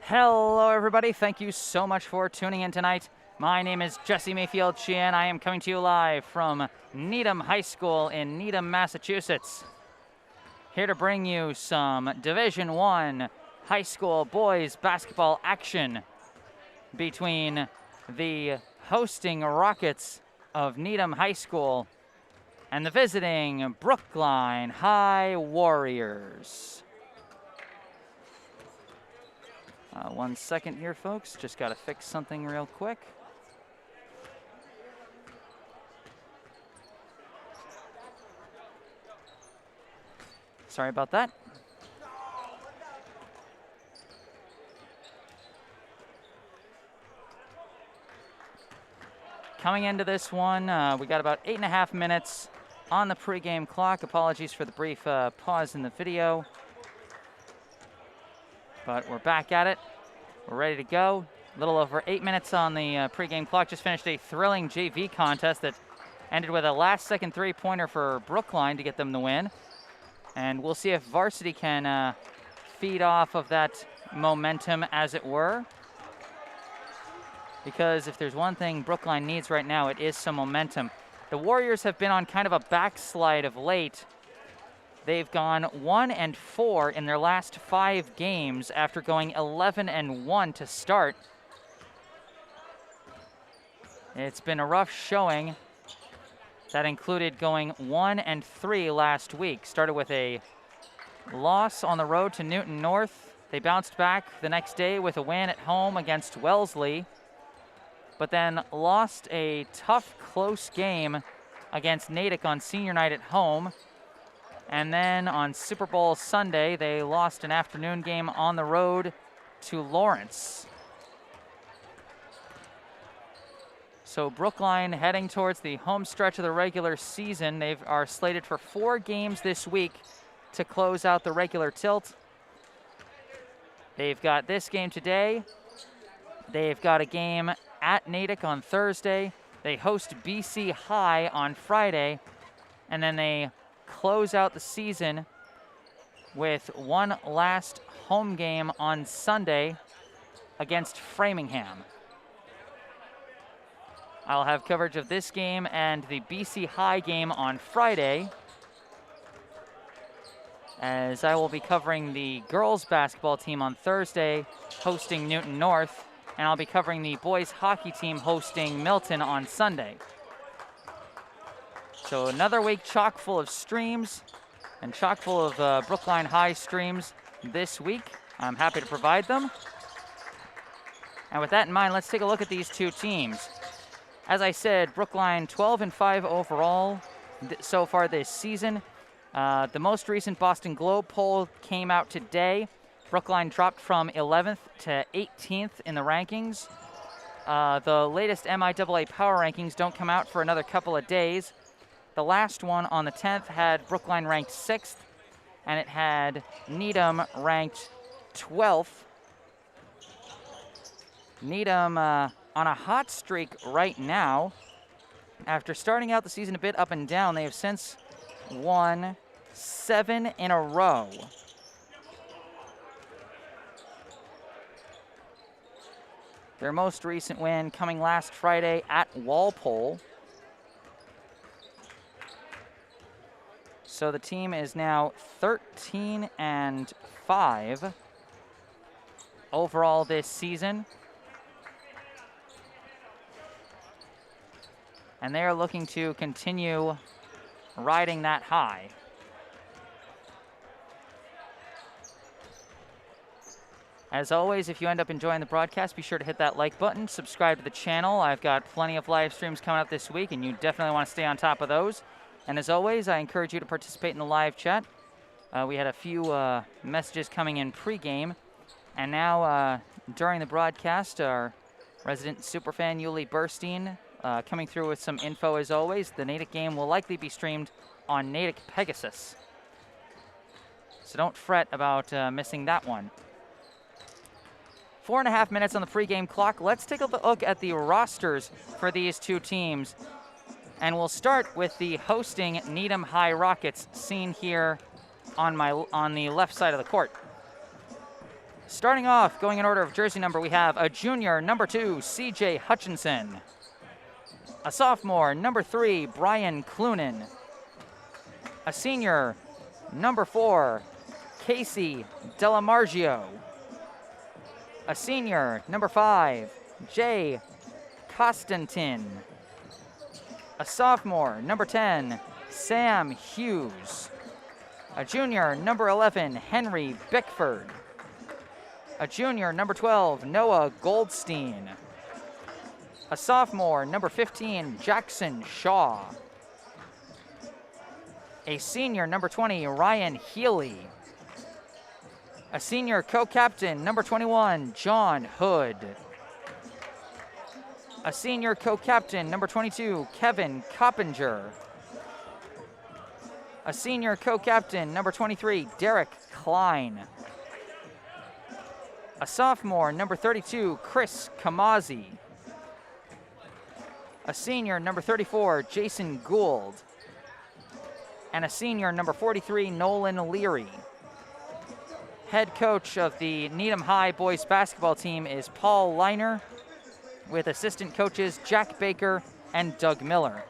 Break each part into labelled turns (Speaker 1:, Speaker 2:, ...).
Speaker 1: Hello, everybody. Thank you so much for tuning in tonight. My name is Jesse Mayfield-Sheehan. I am coming to you live from Needham High School in Needham, Massachusetts. Here to bring you some Division I high school boys basketball action between the hosting Rockets of Needham High School and the visiting Brookline High Warriors. 1 second here, folks. Just got to fix something real quick. Sorry about that. Coming into this one, we got about 8.5 minutes on the pregame clock. Apologies for the brief pause in the video. But we're back at it. We're ready to go. A little over 8 minutes on the pregame clock. Just finished a thrilling JV contest that ended with a last-second three-pointer for Brookline to get them the win. And we'll see if varsity can feed off of that momentum, as it were. Because if there's one thing Brookline needs right now, it is some momentum. The Warriors have been on kind of a backslide of late. They've gone 1-4 in their last 5 games after going 11-1 to start. It's been a rough showing. That included going 1-3 last week. Started with a loss on the road to Newton North. They bounced back the next day with a win at home against Wellesley, but then lost a tough, close game against Natick on senior night at home. And then on Super Bowl Sunday, they lost an afternoon game on the road to Lawrence. So Brookline heading towards the home stretch of the regular season. They are slated for 4 games this week to close out the regular tilt. They've got this game today. They've got a game at Natick on Thursday. They host BC High on Friday. And then they close out the season with one last home game on Sunday against Framingham. I'll have coverage of this game and the BC High game on Friday, as I will be covering the girls basketball team on Thursday, hosting Newton North, and I'll be covering the boys hockey team hosting Milton on Sunday. So another week chock full of streams and chock full of Brookline High streams this week. I'm happy to provide them. And with that in mind, let's take a look at these two teams. As I said, Brookline 12-5 overall so far this season. The most recent Boston Globe poll came out today. Brookline dropped from 11th to 18th in the rankings. The latest MIAA power rankings don't come out for another couple of days. The last one on the 10th had Brookline ranked 6th, and it had Needham ranked 12th. Needham on a hot streak right now. After starting out the season a bit up and down, they have since won 7 in a row. Their most recent win coming last Friday at Walpole. So the team is now 13-5 overall this season. And they are looking to continue riding that high. As always, if you end up enjoying the broadcast, be sure to hit that like button, subscribe to the channel. I've got plenty of live streams coming up this week, and you definitely want to stay on top of those. And as always, I encourage you to participate in the live chat. We had a few messages coming in pregame, and now during the broadcast, our resident superfan Yuli Burstein coming through with some info as always. The Natick game will likely be streamed on Natick Pegasus, so don't fret about missing that one. 4.5 minutes on the pregame clock. Let's take a look at the rosters for these two teams. And we'll start with the hosting Needham High Rockets, seen here on the left side of the court. Starting off, going in order of jersey number, we have a junior, number 2, C.J. Hutchinson. A sophomore, number 3, Brian Clunan. A senior, number 4, Casey Delamargio. A senior, number 5, Jay Constantin. A sophomore, number 10, Sam Hughes. A junior, number 11, Henry Bickford. A junior, number 12, Noah Goldstein. A sophomore, number 15, Jackson Shaw. A senior, number 20, Ryan Healy. A senior co-captain, number 21, John Hood. A senior co-captain, number 22, Kevin Coppinger. A senior co-captain, number 23, Derek Klein. A sophomore, number 32, Chris Kamazi. A senior, number 34, Jason Gould. And a senior, number 43, Nolan Leary. Head coach of the Needham High boys basketball team is Paul Leiner, with assistant coaches Jack Baker and Doug Miller.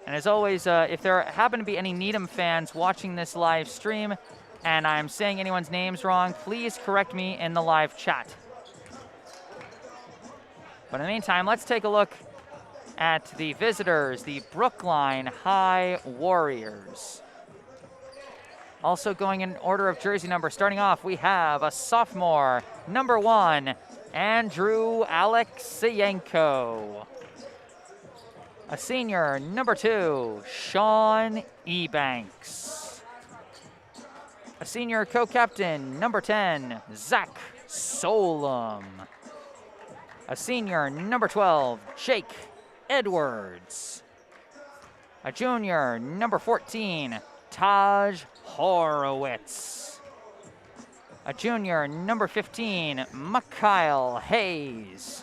Speaker 1: And as always, if there happen to be any Needham fans watching this live stream and I'm saying anyone's names wrong, please correct me in the live chat. But in the meantime, let's take a look at the visitors, the Brookline High Warriors. Also going in order of jersey number, starting off, we have a sophomore, number 1, Andrew Alexienko. A senior, number 2, Sean Ebanks. A senior co-captain, number 10, Zach Solom. A senior, number 12, Jake Edwards. A junior, number 14, Taj Horowitz. A junior, number 15, Mikhail Hayes.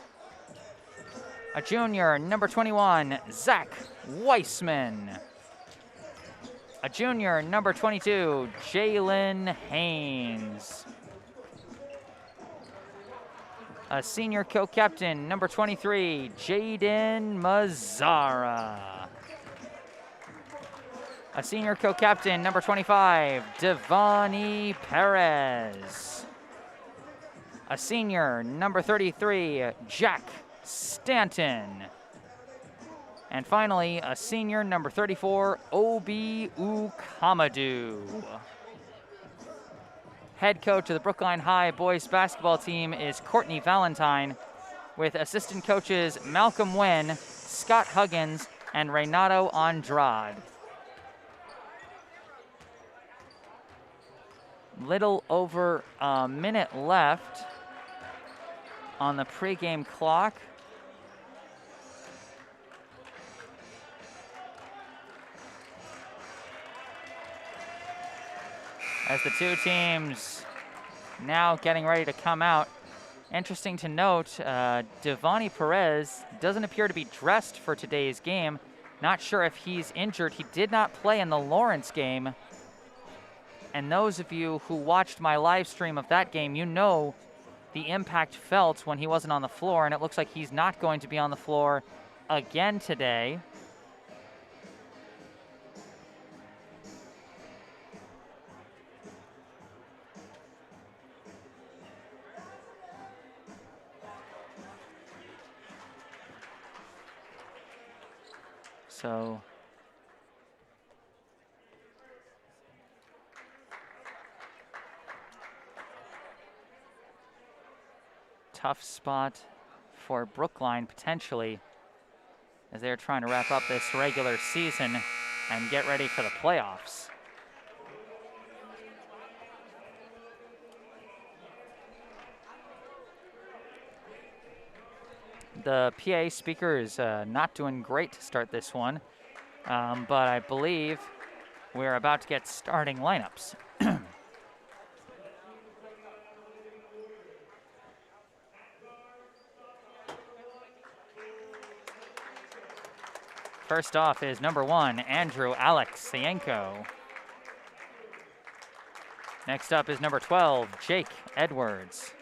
Speaker 1: A junior, number 21, Zack Weissman. A junior, number 22, Jalen Haynes. A senior co-captain, number 23, Jaden Mazzara. A senior co-captain, number 25, Devani Perez. A senior, number 33, Jack Stanton. And finally, a senior, number 34, Obi Ukamadu. Head coach of the Brookline High boys basketball team is Courtney Valentine, with assistant coaches Malcolm Nguyen, Scott Huggins, and Renato Andrade. Little over a minute left on the pregame clock. As the two teams now getting ready to come out. Interesting to note, Devani Perez doesn't appear to be dressed for today's game. Not sure if he's injured. He did not play in the Lawrence game. And those of you who watched my live stream of that game, you know the impact felt when he wasn't on the floor, and it looks like he's not going to be on the floor again today. So tough spot for Brookline potentially, as they're trying to wrap up this regular season and get ready for the playoffs. The PA speaker is not doing great to start this one, but I believe we're about to get starting lineups. First off is number 1, Andrew Alexienko. Next up is number 12, Jake Edwards.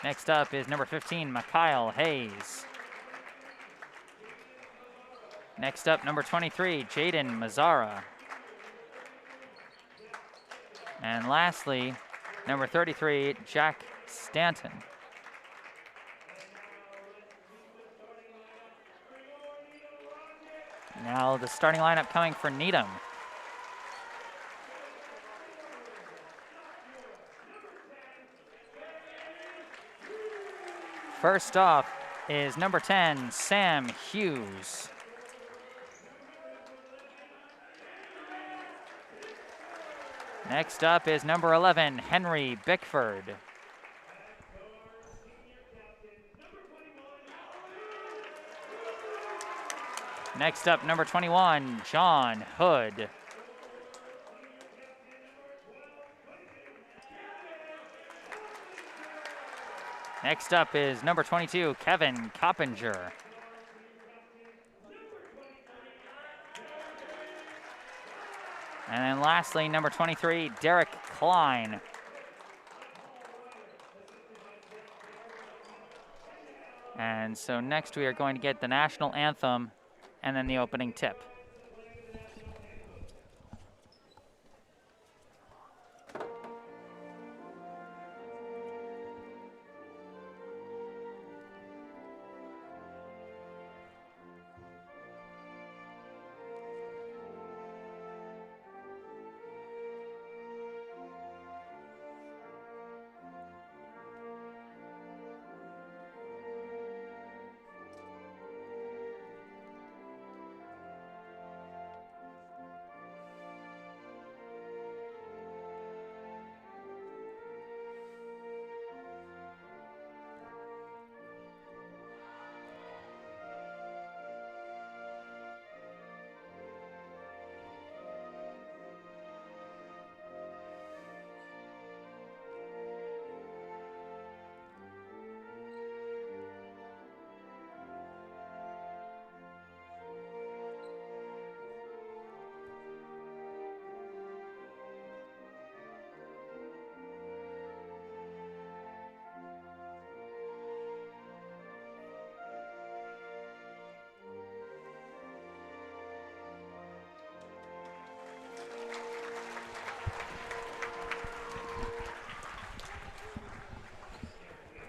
Speaker 1: Next up is number 15, Mikhail Hayes. Next up, number 23, Jaden Mazzara. And lastly, number 33, Jack Stanton. Now the starting lineup coming for Needham. First off is number 10, Sam Hughes. Next up is number 11, Henry Bickford. Next up, number 21, John Hood. Next up is number 22, Kevin Coppinger. And then lastly, number 23, Derek Klein. And so next we are going to get the national anthem and then the opening tip.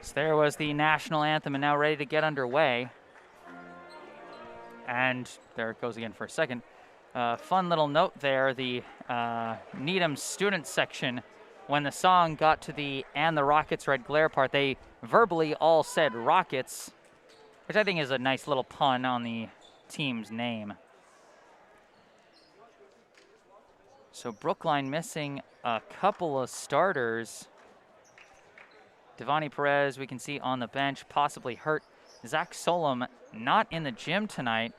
Speaker 1: So there was the national anthem, and now ready to get underway. And there it goes again for a second. Fun little note there, the Needham student section, when the song got to the "And the Rockets Red Glare" part, they verbally all said Rockets, which I think is a nice little pun on the team's name. So Brookline missing a couple of starters. Devani Perez, we can see on the bench, possibly hurt. Zach Solom not in the gym tonight.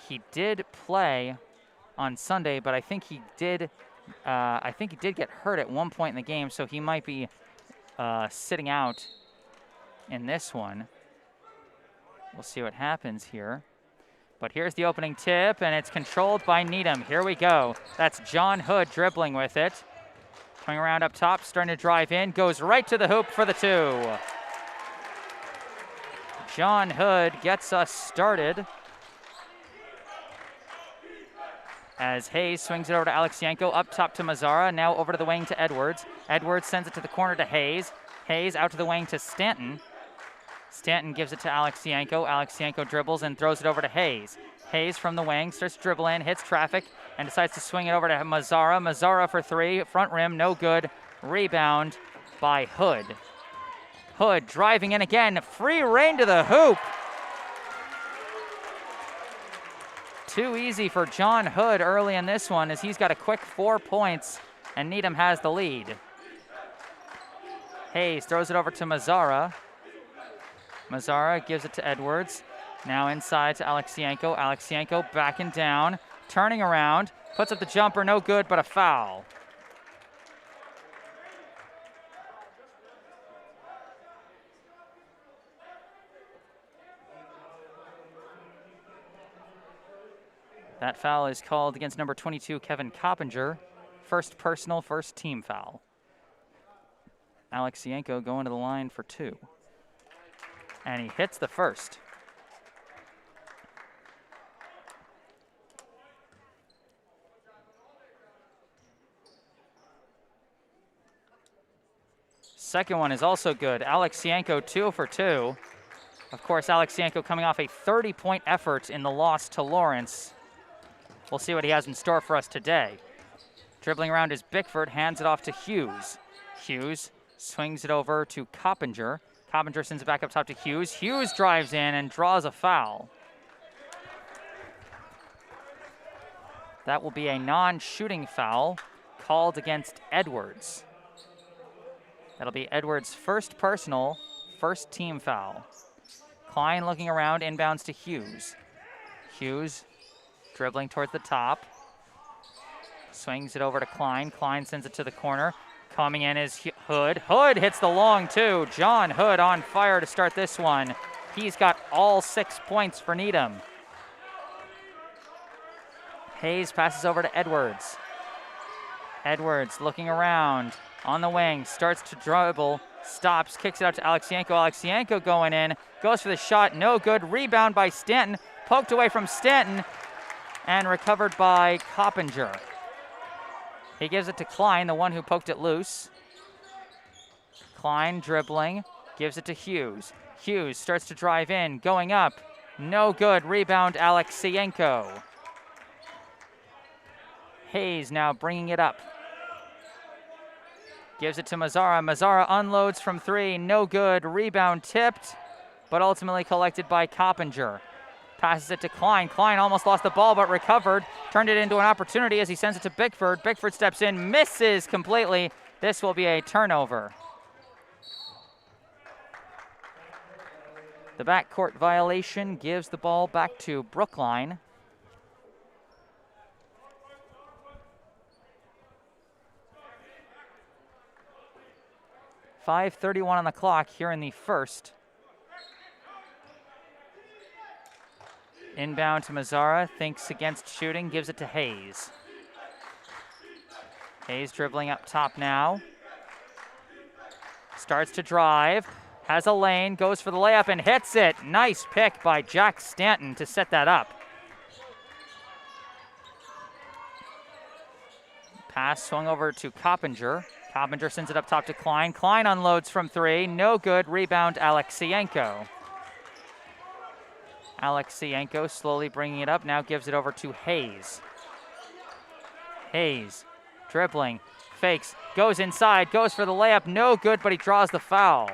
Speaker 1: He did play on Sunday, but I think he did get hurt at one point in the game, so he might be sitting out in this one. We'll see what happens here. But here's the opening tip, and it's controlled by Needham. Here we go. That's John Hood dribbling with it. Coming around up top, starting to drive in, goes right to the hoop for the two. John Hood gets us started. As Hayes swings it over to Alexienko, up top to Mazzara, now over to the wing to Edwards. Edwards sends it to the corner to Hayes. Hayes out to the wing to Stanton. Stanton gives it to Alexienko. Alexienko dribbles and throws it over to Hayes. Hayes from the wing, starts to dribble in, hits traffic, and decides to swing it over to Mazzara. Mazzara for three, front rim, no good. Rebound by Hood. Hood driving in again, free reign to the hoop. Too easy for John Hood early in this one as he's got a quick 4 points and Needham has the lead. Hayes throws it over to Mazzara. Mazzara gives it to Edwards. Now inside to Alexienko. Alexienko backing down, turning around, puts up the jumper, no good, but a foul. That foul is called against number 22, Kevin Coppinger. First personal, first team foul. Alexienko going to the line for 2. And he hits the first. Second one is also good. Alexienko 2 for 2. Of course, Alexienko coming off a 30-point effort in the loss to Lawrence. We'll see what he has in store for us today. Dribbling around is Bickford, hands it off to Hughes. Hughes swings it over to Coppinger. Coppinger sends it back up top to Hughes. Hughes drives in and draws a foul. That will be a non-shooting foul called against Edwards. That'll be Edwards' first personal, first team foul. Klein looking around, inbounds to Hughes. Hughes dribbling towards the top. Swings it over to Klein. Klein sends it to the corner. Coming in is Hood. Hood hits the long 2. John Hood on fire to start this one. He's got all 6 points for Needham. Hayes passes over to Edwards. Edwards looking around on the wing, starts to dribble, stops, kicks it out to Alexienko. Alexienko going in, goes for the shot, no good. Rebound by Stanton, poked away from Stanton, and recovered by Coppinger. He gives it to Klein, the one who poked it loose. Klein dribbling, gives it to Hughes. Hughes starts to drive in, going up, no good. Rebound Alexienko. Hayes now bringing it up. Gives it to Mazzara. Mazzara unloads from 3, no good. Rebound tipped, but ultimately collected by Coppinger. Passes it to Klein. Klein almost lost the ball, but recovered. Turned it into an opportunity as he sends it to Bickford. Bickford steps in, misses completely. This will be a turnover. The backcourt violation gives the ball back to Brookline. .5:31 on the clock here in the first. Inbound to Mazzara, thinks against shooting, gives it to Hayes. Hayes dribbling up top now. Starts to drive, has a lane, goes for the layup and hits it. Nice pick by Jack Stanton to set that up. Pass swung over to Coppinger. Coppinger sends it up top to Klein. Klein unloads from 3, no good. Rebound Alexienko. Alexienko slowly bringing it up, now gives it over to Hayes. Hayes dribbling, fakes, goes inside, goes for the layup, no good, but he draws the foul.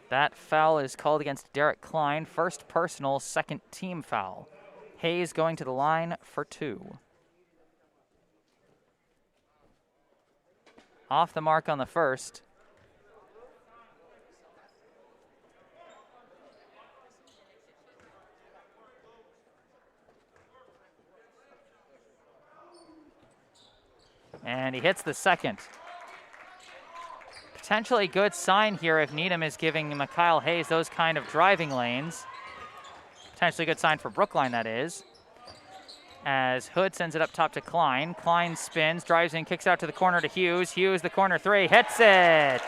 Speaker 1: That foul is called against Derek Klein. First personal, second team foul. Hayes going to the line for 2. Off the mark on the first. And he hits the second. Potentially good sign here if Needham is giving Mikhail Hayes those kind of driving lanes. Potentially good sign for Brookline, that is. As Hood sends it up top to Klein. Klein spins, drives in, kicks out to the corner to Hughes. Hughes, the corner 3, hits it!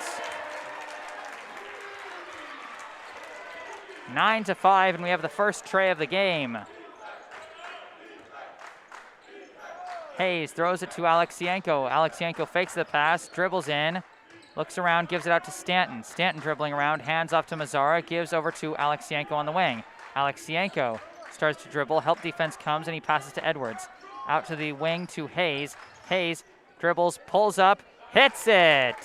Speaker 1: 9-5, and we have the first tray of the game. Hayes throws it to Alexienko. Alexienko fakes the pass, dribbles in, looks around, gives it out to Stanton. Stanton dribbling around, hands off to Mazzara, gives over to Alexienko on the wing. Alexienko starts to dribble, help defense comes, and he passes to Edwards. Out to the wing to Hayes. Hayes dribbles, pulls up, hits it!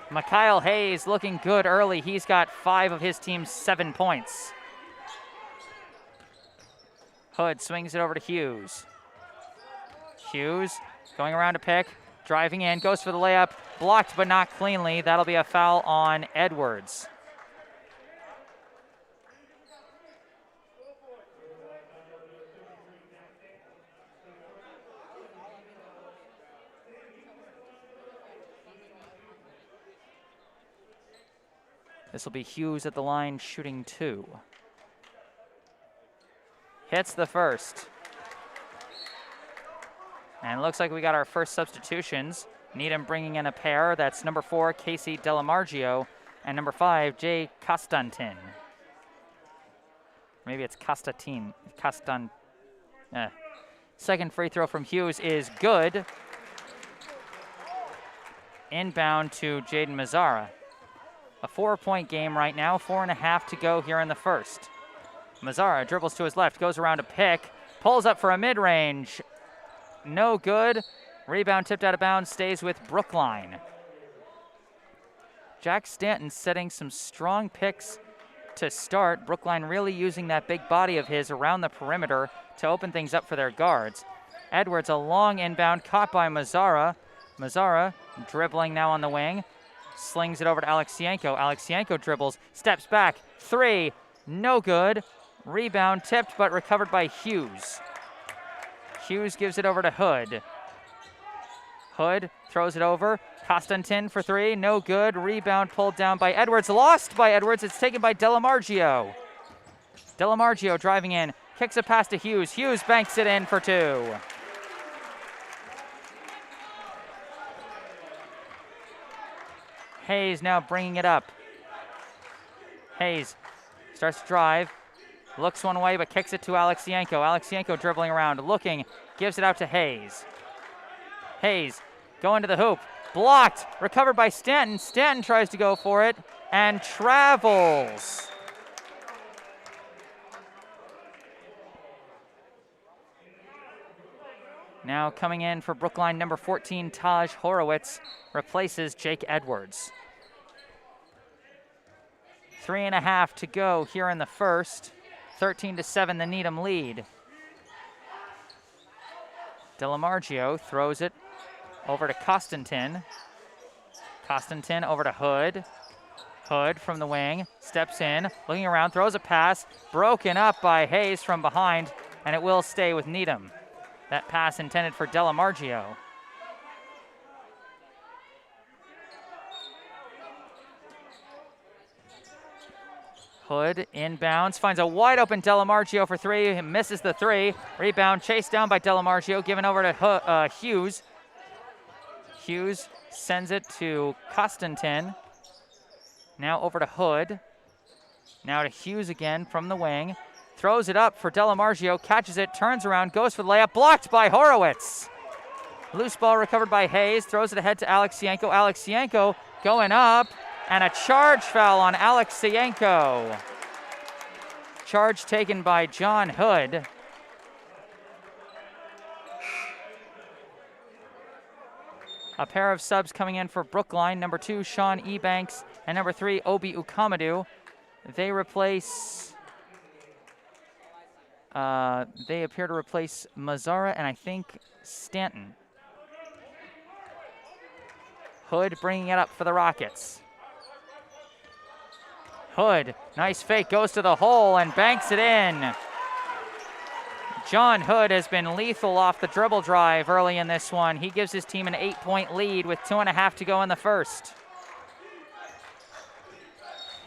Speaker 1: Mikhail Hayes looking good early. He's got 5 of his team's 7 points. Hood swings it over to Hughes. Hughes going around to pick, driving in, goes for the layup, blocked but not cleanly. That'll be a foul on Edwards. This will be Hughes at the line shooting 2. Hits the first. And it looks like we got our first substitutions. Needham bringing in a pair. That's number 4, Casey Delamargio, and number 5, Jay Costantin. Maybe it's Costantin. Second free throw from Hughes is good. Inbound to Jaden Mazzara. A 4-point game right now, 4.5 to go here in the first. Mazzara dribbles to his left, goes around a pick, pulls up for a mid-range. No good. Rebound tipped out of bounds, stays with Brookline. Jack Stanton setting some strong picks to start. Brookline really using that big body of his around the perimeter to open things up for their guards. Edwards, a long inbound caught by Mazzara. Mazzara dribbling now on the wing. Slings it over to Alexienko. Alexienko dribbles, steps back, 3, no good. Rebound tipped but recovered by Hughes. Hughes gives it over to Hood. Hood throws it over. Costantin for 3, no good. Rebound pulled down by Edwards, lost by Edwards. It's taken by Delamargio. Delamargio driving in, kicks a pass to Hughes. Hughes banks it in for 2. Hayes now bringing it up. Hayes starts to drive, looks one way but kicks it to Alexienko. Alexienko dribbling around, looking, gives it out to Hayes. Hayes going to the hoop, blocked, recovered by Stanton. Stanton tries to go for it and travels. Now coming in for Brookline, number 14, Taj Horowitz, replaces Jake Edwards. 3.5 to go here in the first. 13-7, the Needham lead. Delamargio throws it over to Costantin. Costantin over to Hood. Hood from the wing, steps in, looking around, throws a pass, broken up by Hayes from behind, and it will stay with Needham. That pass intended for Delamargio. Hood inbounds, finds a wide open Delamargio for 3, he misses the 3. Rebound chased down by Delamargio, given over to Hughes. Hughes sends it to Costantin. Now over to Hood. Now to Hughes again from the wing. Throws it up for Delamargio, catches it, turns around, goes for the layup, blocked by Horowitz. Loose ball recovered by Hayes, throws it ahead to Alexienko. Alexienko going up, and a charge foul on Alexienko. Charge taken by John Hood. A pair of subs coming in for Brookline, number 2, Sean Ebanks, and number 3, Obi Ukamadu. They replace... they appear to replace Mazzara and I think Stanton. Hood bringing it up for the Rockets. Hood, nice fake, goes to the hole and banks it in. John Hood has been lethal off the dribble drive early in this one. He gives his team an 8-point lead with 2.5 to go in the first.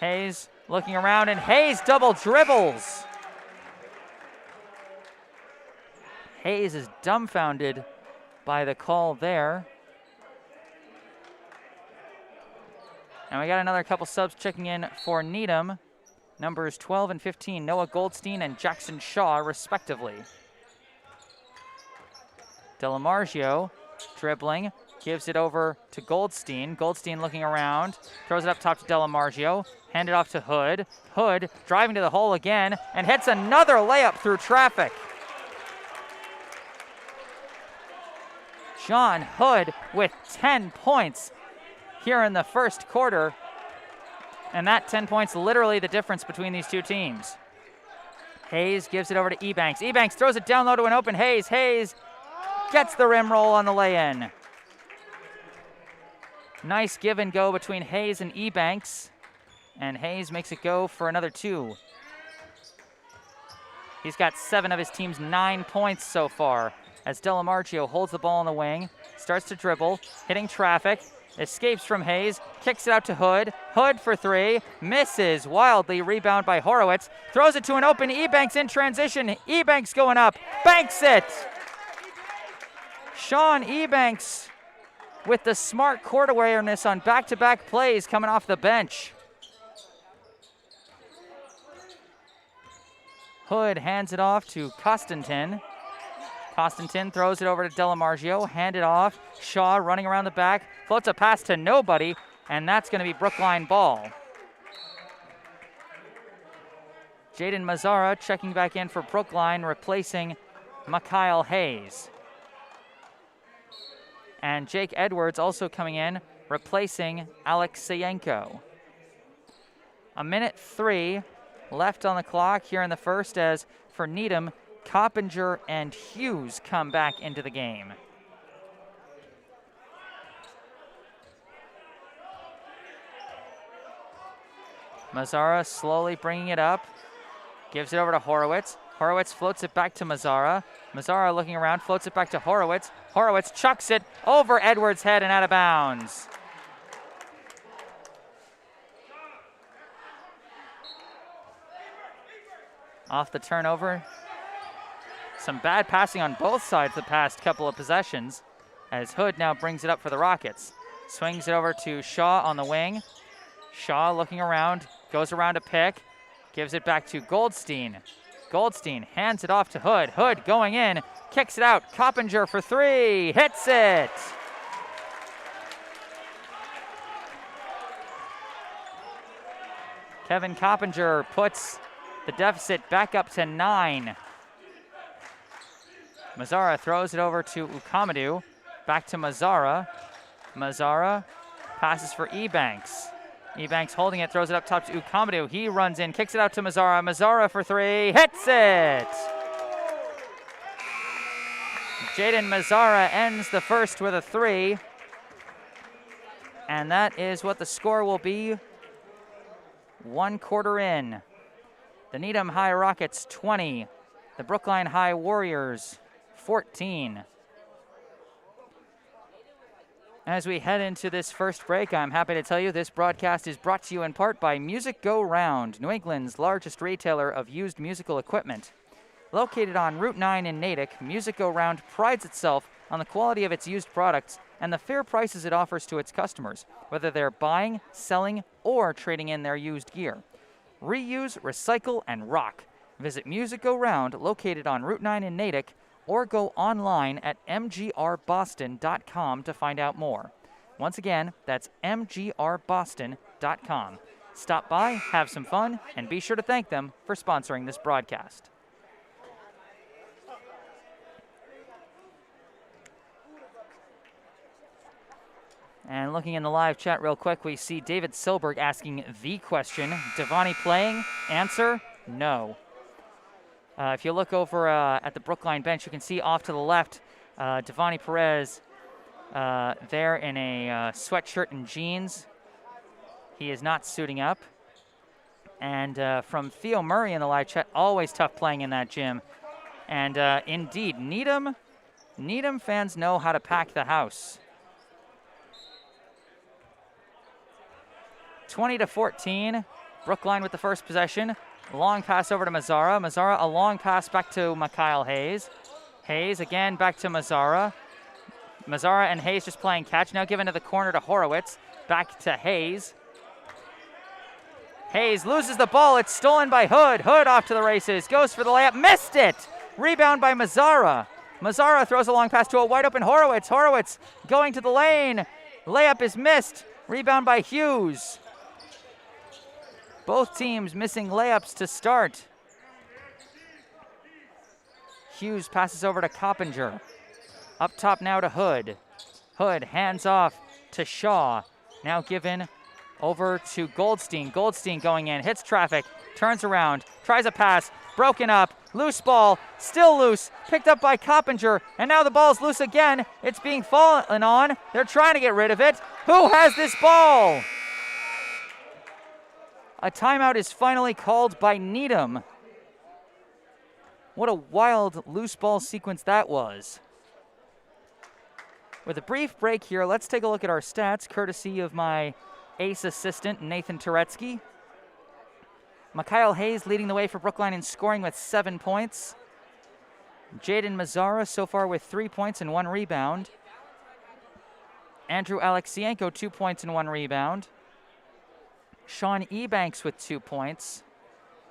Speaker 1: Hayes looking around, and Hayes double dribbles. Hayes is dumbfounded by the call there. And we got another couple subs checking in for Needham. Numbers 12 and 15, Noah Goldstein and Jackson Shaw, respectively. Delamargio dribbling, gives it over to Goldstein. Goldstein looking around, throws it up top to Delamargio, handed off to Hood. Hood driving to the hole again and hits another layup through traffic. John Hood with 10 points here in the first quarter. And that 10 points literally the difference between these two teams. Hayes gives it over to Ebanks. Ebanks throws it down low to an open Hayes. Hayes gets the rim roll on the lay-in. Nice give and go between Hayes and Ebanks. And Hayes makes it go for another 2. He's got 7 of his team's 9 points so far, as Delamargio holds the ball on the wing, starts to dribble, hitting traffic, escapes from Hayes, kicks it out to Hood. Hood for three, misses wildly, rebound by Horowitz. Throws it to an open Ebanks in transition. Ebanks going up, banks it. Sean Ebanks with the smart court awareness on back-to-back plays coming off the bench. Hood hands it off to Costantin. Costantin throws it over to Delamargio, hand it off. Shaw running around the back, floats a pass to nobody, and that's going to be Brookline ball. Jaden Mazzara checking back in for Brookline, replacing Mikhail Hayes. And Jake Edwards also coming in, replacing Alexeyenko. 1:03 left on the clock here in the first, as for Needham, Coppinger and Hughes come back into the game. Mazzara slowly bringing it up, gives it over to Horowitz. Horowitz floats it back to Mazzara. Mazzara looking around, floats it back to Horowitz. Horowitz chucks it over Edwards' head and out of bounds. Off the turnover. Some bad passing on both sides the past couple of possessions, as Hood now brings it up for the Rockets. Swings it over to Shaw on the wing. Shaw looking around, goes around a pick, gives it back to Goldstein. Goldstein hands it off to Hood. Hood going in, kicks it out. Coppinger for three, hits it. Kevin Coppinger puts the deficit back up to 9. Mazzara throws it over to Ukamadu. Back to Mazzara. Mazzara passes for Ebanks. Ebanks holding it, throws it up top to Ukamadu. He runs in, kicks it out to Mazzara. Mazzara for three, hits it! Jaden Mazzara ends the first with a three. And that is what the score will be 1 quarter in. The Needham High Rockets 20, the Brookline High Warriors 14. As we head into this first break, I'm happy to tell you this broadcast is brought to you in part by Music Go Round, New England's largest retailer of used musical equipment. Located on Route 9 in Natick, Music Go Round prides itself on the quality of its used products and the fair prices it offers to its customers, whether they're buying, selling, or trading in their used gear. Reuse, recycle, and rock. Visit Music Go Round, located on Route 9 in Natick, or go online at mgrboston.com to find out more. Once again, that's mgrboston.com. Stop by, have some fun, and be sure to thank them for sponsoring this broadcast. And looking in the live chat real quick, we see David Silberg asking the question. Devani playing? Answer, no. If you look over at the Brookline bench, you can see off to the left, Devani Perez there in a sweatshirt and jeans. He is not suiting up. And from Theo Murray in the live chat, always tough playing in that gym. And indeed, Needham fans know how to pack the house. 20-14, Brookline with the first possession. Long pass over to Mazzara. Mazzara, a long pass back to Mikhail Hayes. Hayes again back to Mazzara. Mazzara and Hayes just playing catch. Now given to the corner to Horowitz. Back to Hayes. Hayes loses the ball. It's stolen by Hood. Hood off to the races. Goes for the layup. Missed it. Rebound by Mazzara. Mazzara throws a long pass to a wide open Horowitz. Horowitz going to the lane. Layup is missed. Rebound by Hughes. Both teams missing layups to start. Hughes passes over to Coppinger. Up top now to Hood. Hood hands off to Shaw. Now given over to Goldstein. Goldstein going in, hits traffic, turns around, tries a pass, broken up, loose ball, still loose, picked up by Coppinger, and now the ball's loose again. It's being fallen on. They're trying to get rid of it. Who has this ball? A timeout is finally called by Needham. What a wild loose ball sequence that was. With a brief break here, let's take a look at our stats, courtesy of my ace assistant, Nathan Turetsky. Mikhail Hayes leading the way for Brookline in scoring with 7 points. Jaden Mazzara so far with 3 points and 1 rebound. Andrew Alexienko, 2 points and 1 rebound. Sean Ebanks with 2 points.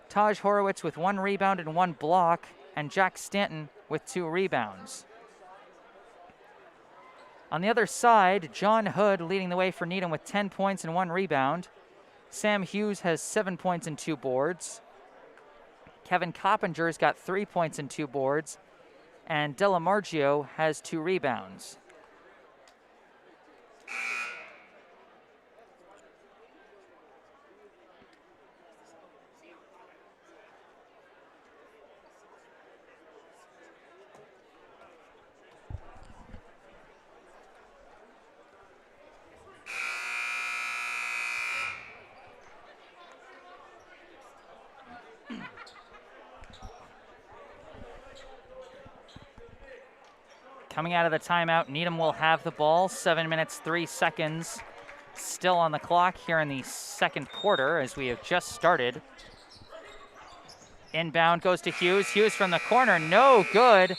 Speaker 1: Taj Horowitz with 1 rebound and 1 block. And Jack Stanton with 2 rebounds. On the other side, John Hood leading the way for Needham with 10 points and 1 rebound. Sam Hughes has 7 points and 2 boards. Kevin Coppinger's got 3 points and 2 boards. And Delamargio has 2 rebounds. Coming out of the timeout, Needham will have the ball. 7 minutes, 3 seconds still on the clock here in the second quarter as we have just started. Inbound goes to Hughes. Hughes from the corner, no good,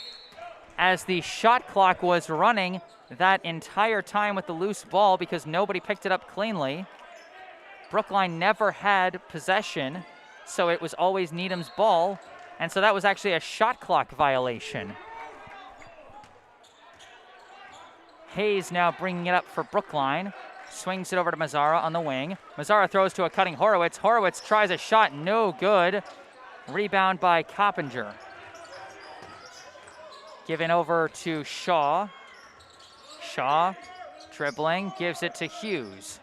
Speaker 1: as the shot clock was running that entire time with the loose ball because nobody picked it up cleanly. Brookline never had possession, so it was always Needham's ball, and so that was actually a shot clock violation. Hayes now bringing it up for Brookline. Swings it over to Mazzara on the wing. Mazzara throws to a cutting Horowitz. Horowitz tries a shot, no good. Rebound by Coppinger. Given over to Shaw. Shaw dribbling, gives it to Hughes.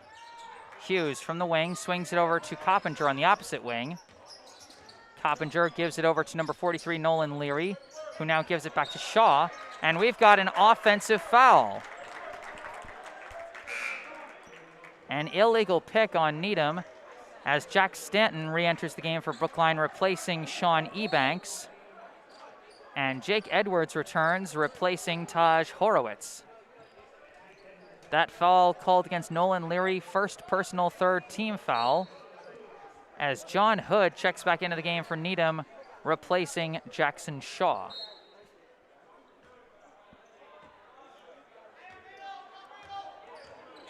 Speaker 1: Hughes from the wing, swings it over to Coppinger on the opposite wing. Coppinger gives it over to number 43, Nolan Leary, who now gives it back to Shaw. And we've got an offensive foul. An illegal pick on Needham as Jack Stanton re-enters the game for Brookline, replacing Sean Ebanks. And Jake Edwards returns, replacing Taj Horowitz. That foul called against Nolan Leary, first personal, third team foul, as John Hood checks back into the game for Needham, replacing Jackson Shaw.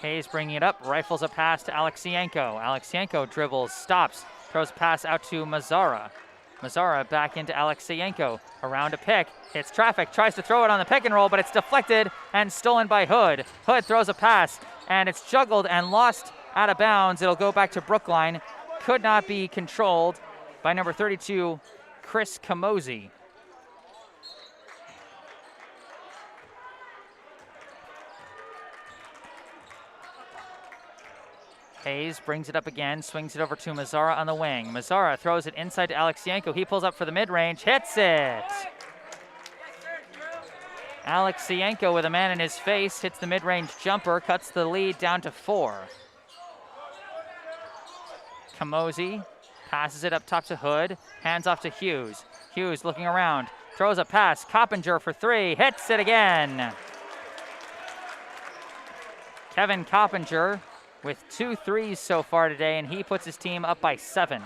Speaker 1: Hayes bringing it up, rifles a pass to Alexienko. Alexienko dribbles, stops, throws a pass out to Mazzara. Mazzara back into Alexienko, around a pick, hits traffic, tries to throw it on the pick and roll, but it's deflected and stolen by Hood. Hood throws a pass, and it's juggled and lost out of bounds. It'll go back to Brookline. Could not be controlled by number 32, Chris Camozzi. Hayes brings it up again, swings it over to Mazzara on the wing. Mazzara throws it inside to Alexienko. He pulls up for the mid-range, hits it! Alexienko with a man in his face, hits the mid-range jumper, cuts the lead down to 4. Camozzi passes it up top to Hood, hands off to Hughes. Hughes looking around, throws a pass, Coppinger for 3, hits it again! Kevin Coppinger with 2 threes so far today, and he puts his team up by 7.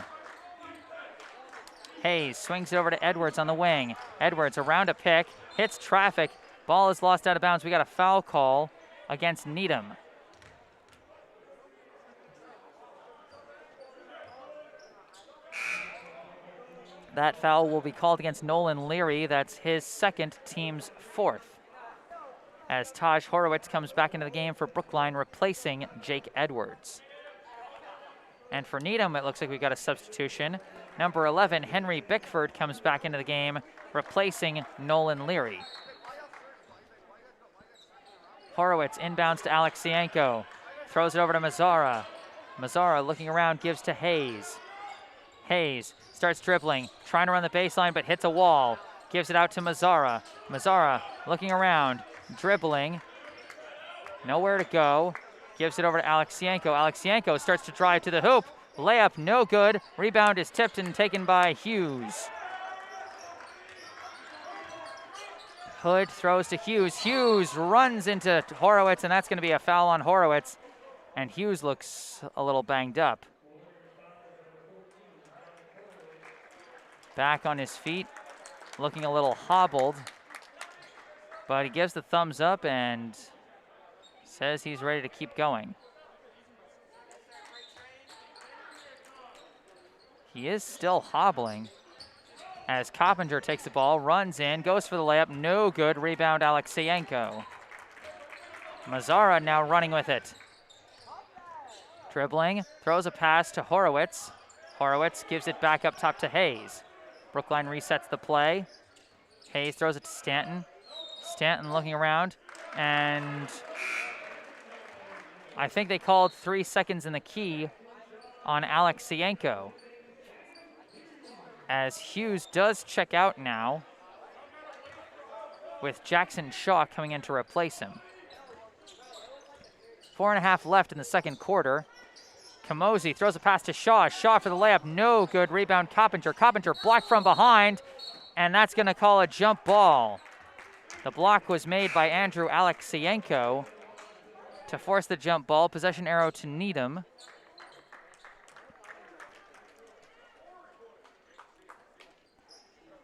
Speaker 1: Hayes swings it over to Edwards on the wing. Edwards around a pick, hits traffic. Ball is lost out of bounds. We got a foul call against Needham. That foul will be called against Nolan Leary. That's his second, team's 4th. As Taj Horowitz comes back into the game for Brookline, replacing Jake Edwards. And for Needham, it looks like we got a substitution. Number 11, Henry Bickford, comes back into the game, replacing Nolan Leary. Horowitz inbounds to Alexienko, throws it over to Mazzara. Mazzara looking around, gives to Hayes. Hayes starts dribbling, trying to run the baseline, but hits a wall. Gives it out to Mazzara. Mazzara looking around, dribbling, nowhere to go. Gives it over to Alexienko. Alexienko starts to drive to the hoop. Layup no good. Rebound is tipped and taken by Hughes. Hood throws to Hughes. Hughes runs into Horowitz, and that's going to be a foul on Horowitz. And Hughes looks a little banged up. Back on his feet, looking a little hobbled. But he gives the thumbs up and says he's ready to keep going. He is still hobbling as Coppinger takes the ball, runs in, goes for the layup, no good. Rebound Alexeyenko. Mazzara now running with it. Dribbling, throws a pass to Horowitz. Horowitz gives it back up top to Hayes. Brookline resets the play. Hayes throws it to Stanton. Stanton looking around, and I think they called 3 seconds in the key on Alexeyenko, as Hughes does check out now, with Jackson Shaw coming in to replace him. 4.5 left in the second quarter. Camozzi throws a pass to Shaw. Shaw for the layup, no good. Rebound Coppinger. Coppinger blocked from behind, and that's going to call a jump ball. The block was made by Andrew Alexeyenko to force the jump ball. Possession arrow to Needham.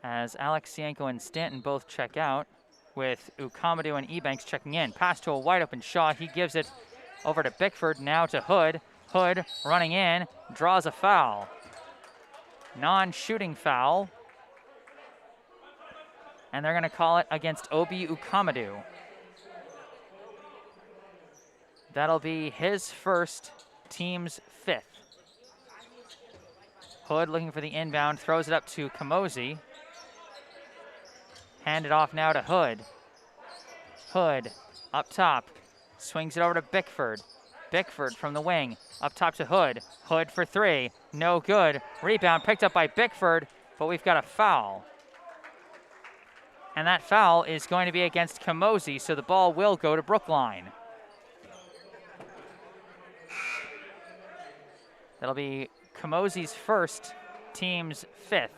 Speaker 1: As Alexeyenko and Stanton both check out, with Ukamadou and Ebanks checking in. Pass to a wide open Shaw. He gives it over to Bickford, now to Hood. Hood running in, draws a foul. Non-shooting foul. And they're going to call it against Obi Ukamadou. That'll be his first, team's 5th. Hood looking for the inbound, throws it up to Camozzi. Handed off now to Hood. Hood up top, swings it over to Bickford. Bickford from the wing, up top to Hood. Hood for 3, no good. Rebound picked up by Bickford, but we've got a foul. And that foul is going to be against Camozzi, so the ball will go to Brookline. That'll be Camozzi's first, team's 5th,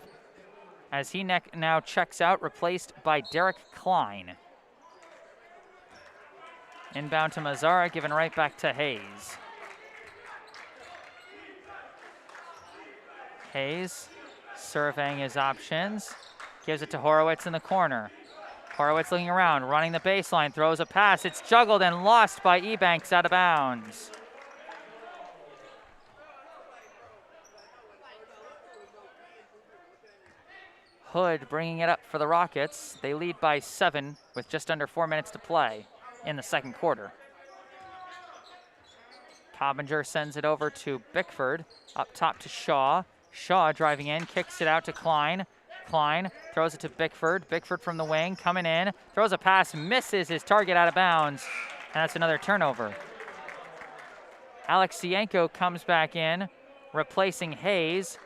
Speaker 1: as he now checks out, replaced by Derek Klein. Inbound to Mazzara, given right back to Hayes. Hayes surveying his options, gives it to Horowitz in the corner. Horowitz looking around, running the baseline, throws a pass. It's juggled and lost by Ebanks out of bounds. Hood bringing it up for the Rockets. They lead by 7 with just under 4 minutes to play in the second quarter. Coppinger sends it over to Bickford, up top to Shaw. Shaw driving in, kicks it out to Klein. Klein throws it to Bickford. Bickford from the wing, coming in, throws a pass, misses his target out of bounds, and that's another turnover. Alexeyenko comes back in, replacing Hayes,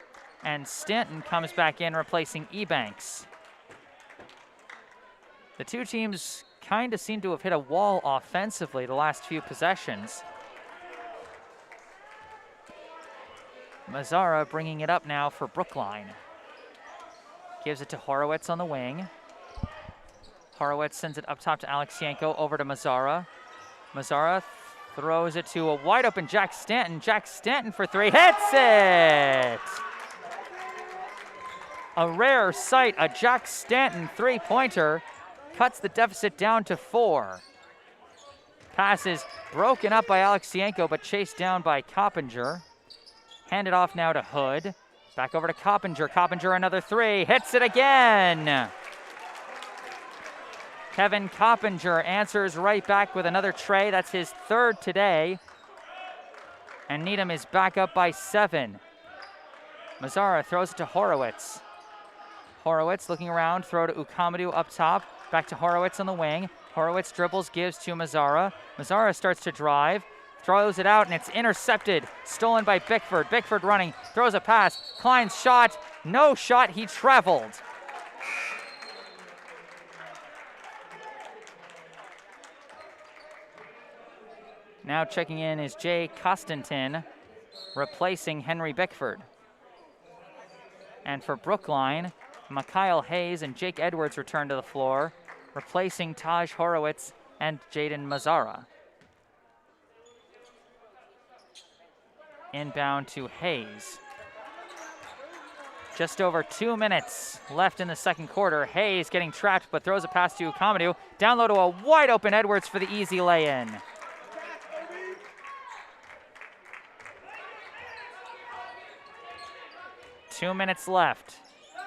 Speaker 1: and Stanton comes back in, replacing Ebanks. The two teams kind of seem to have hit a wall offensively the last few possessions. Mazzara bringing it up now for Brookline. Gives it to Horowitz on the wing. Horowitz sends it up top to Alexeyenko, over to Mazzara. Mazzara throws it to a wide open Jack Stanton. Jack Stanton for 3, hits it! A rare sight, a Jack Stanton three-pointer cuts the deficit down to 4. Pass is broken up by Alexeyenko, but chased down by Coppinger. Handed off now to Hood. Back over to Coppinger. Coppinger another 3, hits it again. Kevin Coppinger answers right back with another tray. That's his 3rd today. And Needham is back up by 7. Mazzara throws it to Horowitz. Horowitz looking around, throw to Ukamadou up top. Back to Horowitz on the wing. Horowitz dribbles, gives to Mazzara. Mazzara starts to drive, throws it out, and it's intercepted. Stolen by Bickford. Bickford running, throws a pass. Klein's shot, no shot, he traveled. Now checking in is Jay Costantin, replacing Henry Bickford. And for Brookline, Mikhail Hayes and Jake Edwards return to the floor. replacing Taj Horowitz and Jaden Mazzara. Inbound to Hayes. Just over 2 minutes left in the second quarter. Hayes getting trapped, but throws a pass to Kamadou. Down low to a wide open Edwards for the easy lay-in. Two minutes left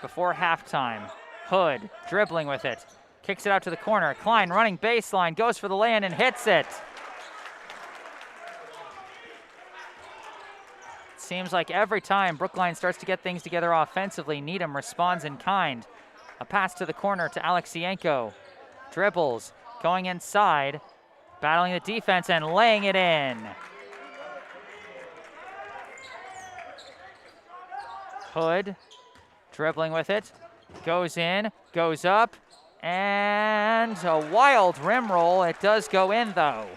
Speaker 1: before halftime. Hood dribbling with it. Kicks it out to the corner. Klein running baseline, goes for the lay-in and hits it. Seems like every time Brookline starts to get things together offensively, Needham responds in kind. A pass to the corner to Alexienko. Dribbles, going inside, battling the defense and laying it in. Hood dribbling with it, goes in, goes up, and a wild rim roll. It does go in though.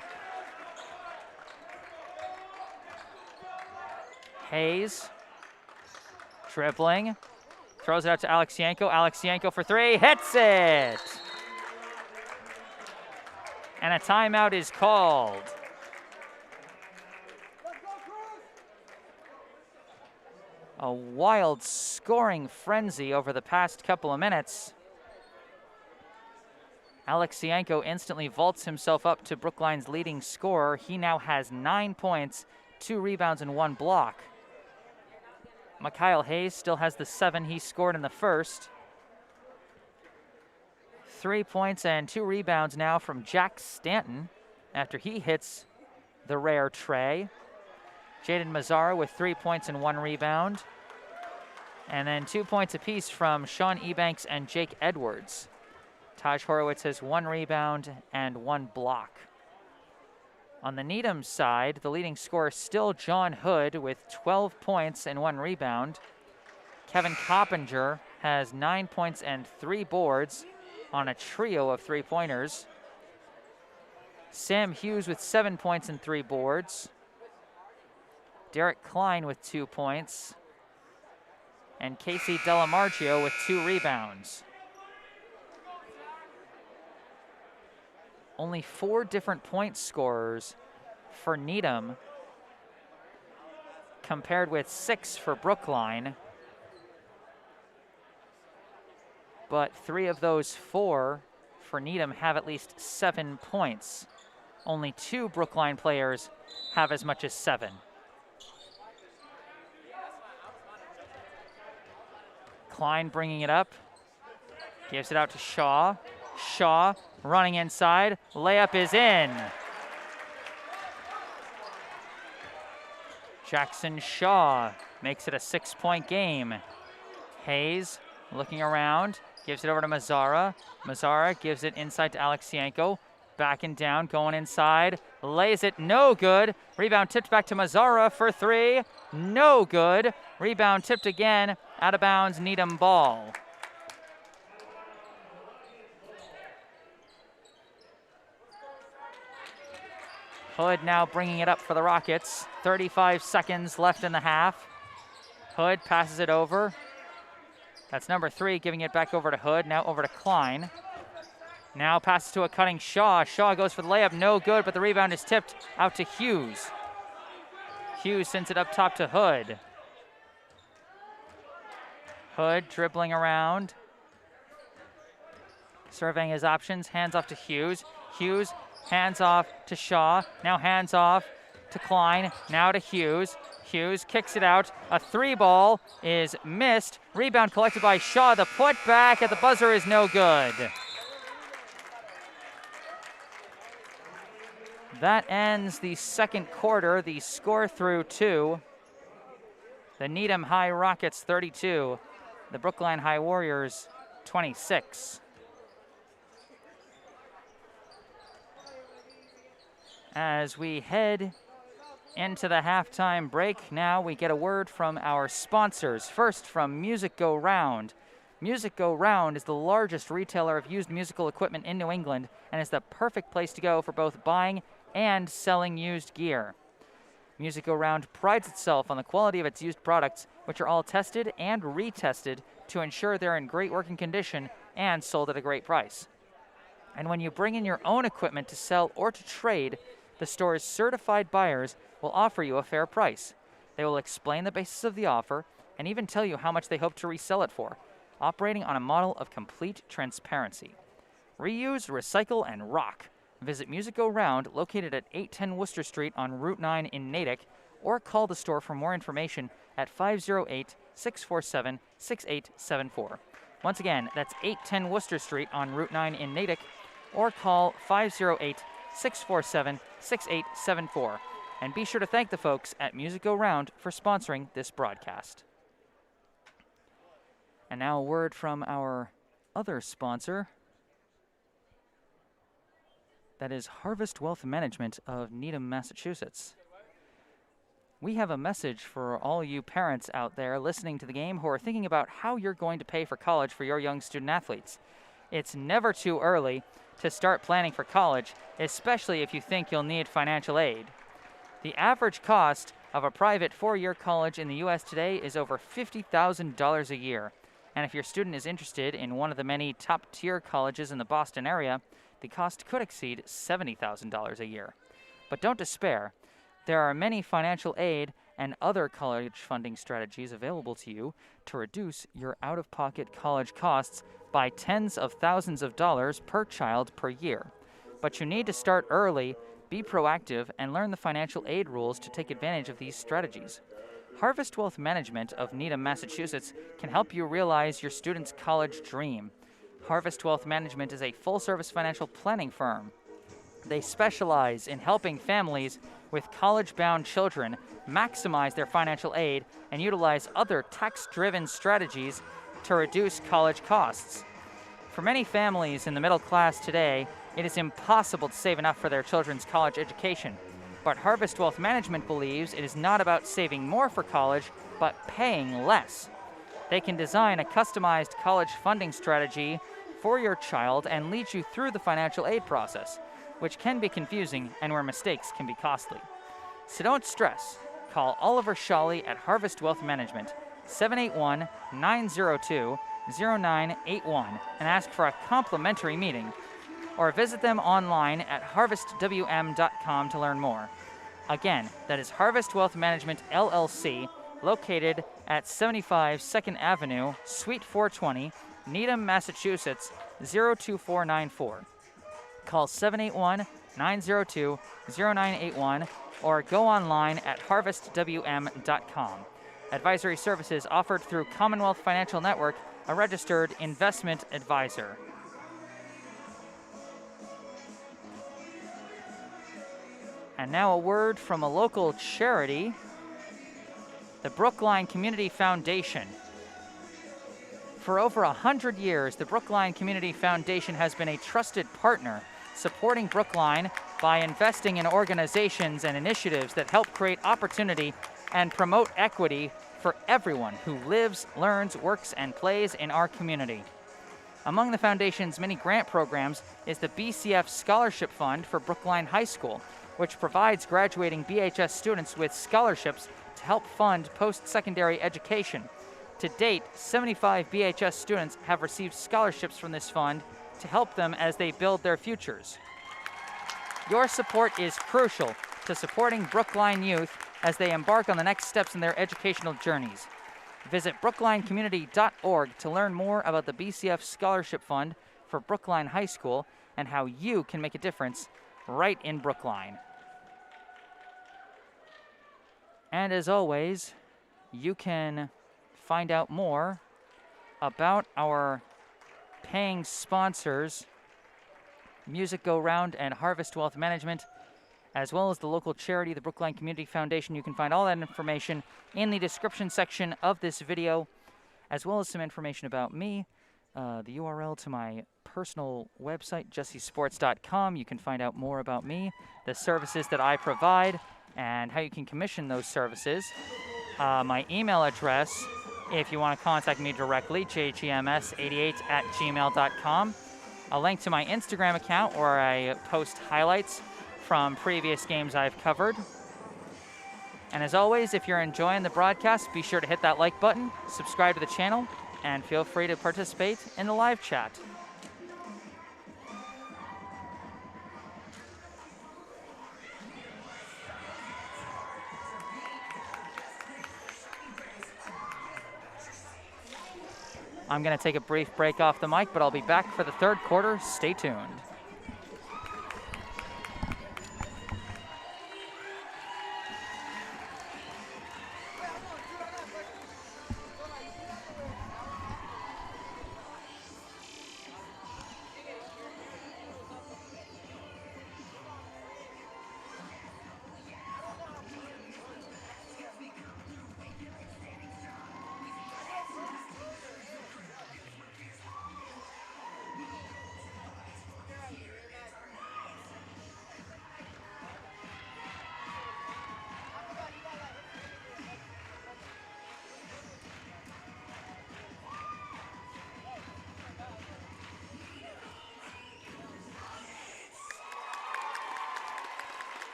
Speaker 1: Hayes dribbling, throws it out to Alexienko. Alexienko for three, hits it! And a timeout is called. A wild scoring frenzy over the past couple of minutes. Alexienko instantly vaults himself up to Brookline's leading scorer. He now has 9 points, 2 rebounds, and 1 block. Mikhail Hayes still has the 7 he scored in the first. 3 points and 2 rebounds now from Jack Stanton after he hits the rare tray. Jaden Mazzara with 3 points and 1 rebound. And then 2 points apiece from Sean Ebanks and Jake Edwards. Taj Horowitz has 1 rebound and 1 block. On the Needham side, the leading scorer is still John Hood with 12 points and 1 rebound. Kevin Coppinger has 9 points and 3 boards on a trio of 3-pointers. Sam Hughes with 7 points and 3 boards. Derek Klein with 2 points. And Casey Delamargio with 2 rebounds. Only 4 different point scorers for Needham, compared with 6 for Brookline. But 3 of those 4 for Needham have at least 7 points. Only 2 Brookline players have as much as 7. Klein bringing it up, gives it out to Shaw. Shaw running inside, layup is in. Jackson Shaw makes it a 6-point game. Hayes looking around, gives it over to Mazzara. Mazzara gives it inside to Alexienko. Backing down, going inside, lays it, no good. Rebound tipped back to Mazzara for 3, no good. Rebound tipped again, out of bounds, Needham ball. Hood now bringing it up for the Rockets. 35 seconds left in the half. Hood passes it over. That's number 3, giving it back over to Hood, now over to Klein. Now passes to a cutting Shaw. Shaw goes for the layup, no good, but the rebound is tipped out to Hughes. Hughes sends it up top to Hood. Hood dribbling around. Surveying his options, hands off to Hughes. Hughes hands off to Shaw, now hands off to Klein, now to Hughes. Hughes kicks it out, a 3-ball is missed. Rebound collected by Shaw, the put back at the buzzer is no good. That ends the second quarter, the score through 2. The Needham High Rockets 32, the Brookline High Warriors 26. As we head into the halftime break, now we get a word from our sponsors. First, from Music Go Round. Music Go Round is the largest retailer of used musical equipment in New England and is the perfect place to go for both buying and selling used gear. Music Go Round prides itself on the quality of its used products, which are all tested and retested to ensure they're in great working condition and sold at a great price. And when you bring in your own equipment to sell or to trade, the store's certified buyers will offer you a fair price. They will explain the basis of the offer and even tell you how much they hope to resell it for, operating on a model of complete transparency. Reuse, recycle, and rock. Visit Music Go Round, located at 810 Worcester Street on Route 9 in Natick, or call the store for more information at 508-647-6874. Once again, that's 810 Worcester Street on Route 9 in Natick, or call 508-647-6874. And be sure to thank the folks at Music Go Round for sponsoring this broadcast. And now a word from our other sponsor. That is Harvest Wealth Management of Needham, Massachusetts. We have a message for all you parents out there listening to the game who are thinking about how you're going to pay for college for your young student athletes. It's never too early to start planning for college, especially if you think you'll need financial aid. The average cost of a private four-year college in the U.S. today is over $50,000 a year. And if your student is interested in one of the many top-tier colleges in the Boston area, the cost could exceed $70,000 a year. But don't despair. There are many financial aid and other college funding strategies available to you to reduce your out-of-pocket college costs by tens of thousands of dollars per child per year. But you need to start early, be proactive, and learn the financial aid rules to take advantage of these strategies. Harvest Wealth Management of Needham, Massachusetts can help you realize your student's college dream. Harvest Wealth Management is a full-service financial planning firm. They specialize in helping families with college-bound children maximize their financial aid and utilize other tax-driven strategies to reduce college costs. For many families in the middle class today, it is impossible to save enough for their children's college education. But Harvest Wealth Management believes it is not about saving more for college, but paying less. They can design a customized college funding strategy for your child and lead you through the financial aid process, which can be confusing and where mistakes can be costly. So don't stress. Call Oliver Shawley at Harvest Wealth Management, 781-902-0981, and ask for a complimentary meeting, or visit them online at harvestwm.com to learn more. Again, that is Harvest Wealth Management, LLC, located at 75 2nd Avenue, Suite 420, Needham, Massachusetts, 02494. Call 781-902-0981 or go online at harvestwm.com. Advisory services offered through Commonwealth Financial Network, a registered investment advisor. And now a word from a local charity, the Brookline Community Foundation. For over 100 years, the Brookline Community Foundation has been a trusted partner, supporting Brookline by investing in organizations and initiatives that help create opportunity and promote equity for everyone who lives, learns, works, and plays in our community. Among the foundation's many grant programs is the BCF Scholarship Fund for Brookline High School, which provides graduating BHS students with scholarships to help fund post-secondary education. To date, 75 BHS students have received scholarships from this fund to help them as they build their futures. Your support is crucial to supporting Brookline youth as they embark on the next steps in their educational journeys. Visit brooklinecommunity.org to learn more about the BCF Scholarship Fund for Brookline High School and how you can make a difference right in Brookline. And as always, you can find out more about our paying sponsors, Music Go Round and Harvest Wealth Management, as well as the local charity, the Brookline Community Foundation. You can find all that information in the description section of this video, as well as some information about me, the URL to my personal website, jessesports.com. You can find out more about me, the services that I provide, and how you can commission those services. My email address, if you want to contact me directly, jhems88@gmail.com. A link to my Instagram account where I post highlights from previous games I've covered. And as always, if you're enjoying the broadcast, be sure to hit that like button, subscribe to the channel, and feel free to participate in the live chat. I'm going to take a brief break off the mic, but I'll be back for the third quarter. Stay tuned.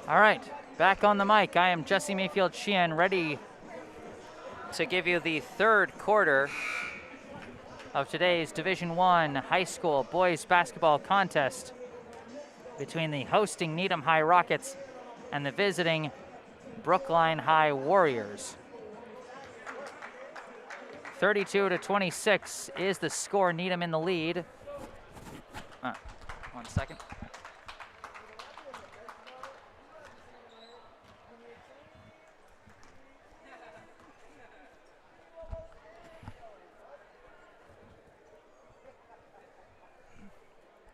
Speaker 1: All right, back on the mic. I am Jesse Mayfield-Sheehan, ready to give you the third quarter of today's Division I high school boys basketball contest between the hosting Needham High Rockets and the visiting Brookline High Warriors. 32-26 is the score. Needham in the lead. 1 second.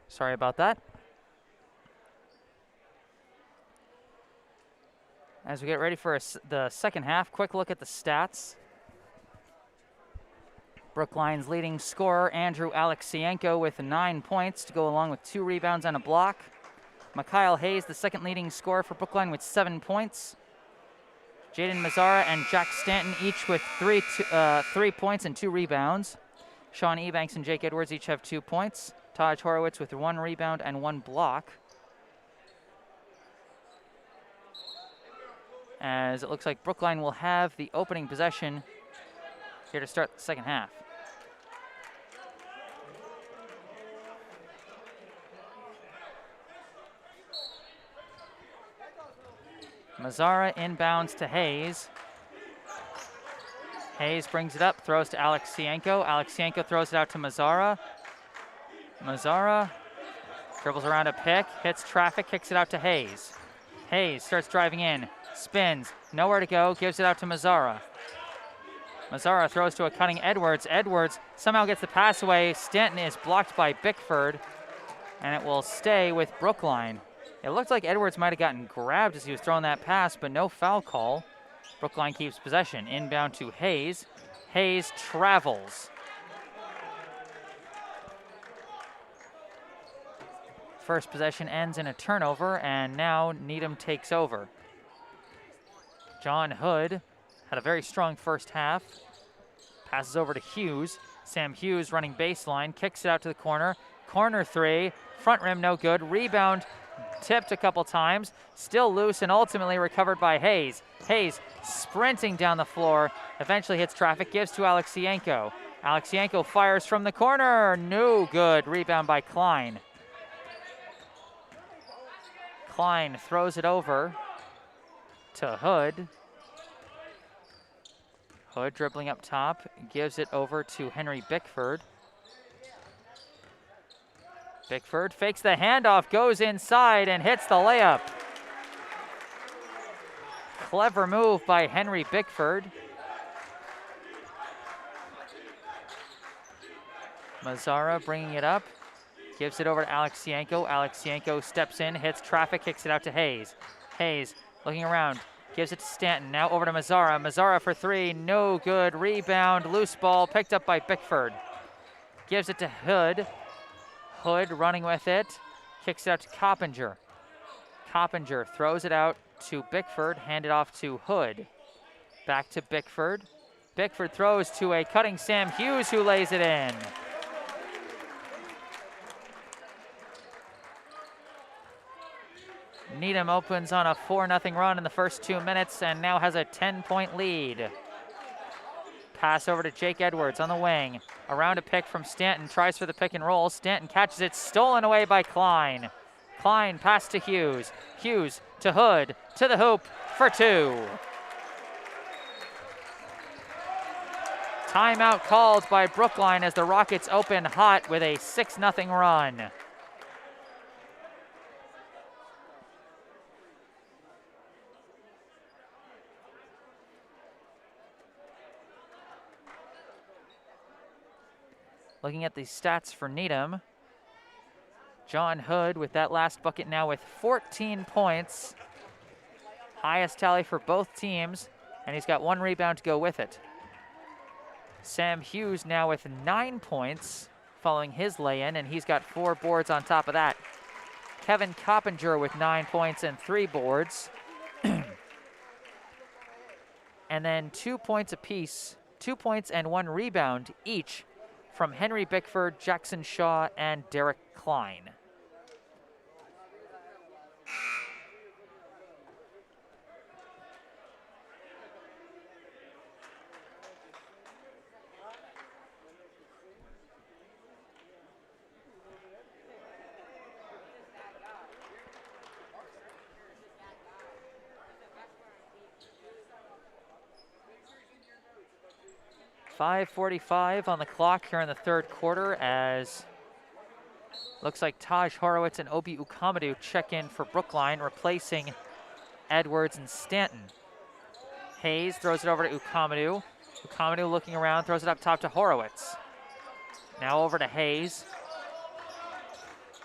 Speaker 1: Sorry about that. As we get ready for the second half, quick look at the stats. Brookline's leading scorer, Andrew Alexienko, with 9 points to go along with 2 rebounds and a block. Mikhail Hayes, the second leading scorer for Brookline, with 7 points. Jaden Mazzara and Jack Stanton each with 3 points and 2 rebounds. Sean Ebanks and Jake Edwards each have 2 points. Taj Horowitz with 1 rebound and 1 block. as it looks like Brookline will have the opening possession here to start the second half. Mazzara inbounds to Hayes. Hayes brings it up, throws to Alexienko. Alexienko throws it out to Mazzara. Mazzara dribbles around a pick, hits traffic, kicks it out to Hayes. Hayes starts driving in, spins, nowhere to go, gives it out to Mazzara. Mazzara throws to a cutting Edwards. Edwards somehow gets the pass away. Stanton is blocked by Bickford, and it will stay with Brookline. It looked like Edwards might have gotten grabbed as he was throwing that pass, but no foul call. Brookline keeps possession. Inbound to Hayes. Hayes travels. First possession ends in a turnover, and now Needham takes over. John Hood had a very strong first half. Passes over to Hughes. Sam Hughes running baseline, kicks it out to the corner. Corner three, front rim no good. Rebound tipped a couple times, still loose and ultimately recovered by Hayes. Hayes sprinting down the floor, eventually hits traffic, gives to Alexienko. Alexienko fires from the corner, no good. Rebound by Klein. Klein throws it over to Hood. Hood dribbling up top, gives it over to Henry Bickford. Bickford fakes the handoff, goes inside and hits the layup. Clever move by Henry Bickford. Mazzara bringing it up, gives it over to Alexienko. Alexienko steps in, hits traffic, kicks it out to Hayes. Hayes looking around, gives it to Stanton, now over to Mazzara. Mazzara for three, no good. Rebound, loose ball, picked up by Bickford. Gives it to Hood. Hood running with it, kicks it out to Coppinger. Coppinger throws it out to Bickford, handed off to Hood. Back to Bickford. Bickford throws to a cutting Sam Hughes, who lays it in. Needham opens on a 4-0 run in the first 2 minutes and now has a 10-point lead. Pass over to Jake Edwards on the wing. Around a pick from Stanton, tries for the pick and roll. Stanton catches it, stolen away by Klein. Klein pass to Hughes. Hughes to Hood, to the hoop for two. Timeout called by Brookline as the Rockets open hot with a 6-0 run. Looking at the stats for Needham, John Hood with that last bucket now with 14 points. Highest tally for both teams, and he's got 1 rebound to go with it. Sam Hughes now with 9 points following his lay-in, and he's got 4 boards on top of that. Kevin Coppinger with 9 points and 3 boards. And then 2 points apiece, 2 points and 1 rebound each from Henry Bickford, Jackson Shaw, and Derek Klein. .5:45 on the clock here in the third quarter as looks like Taj Horowitz and Obi Ukamadu check in for Brookline, replacing Edwards and Stanton. Hayes throws it over to Ukamadu. Ukamadu looking around, throws it up top to Horowitz. Now over to Hayes.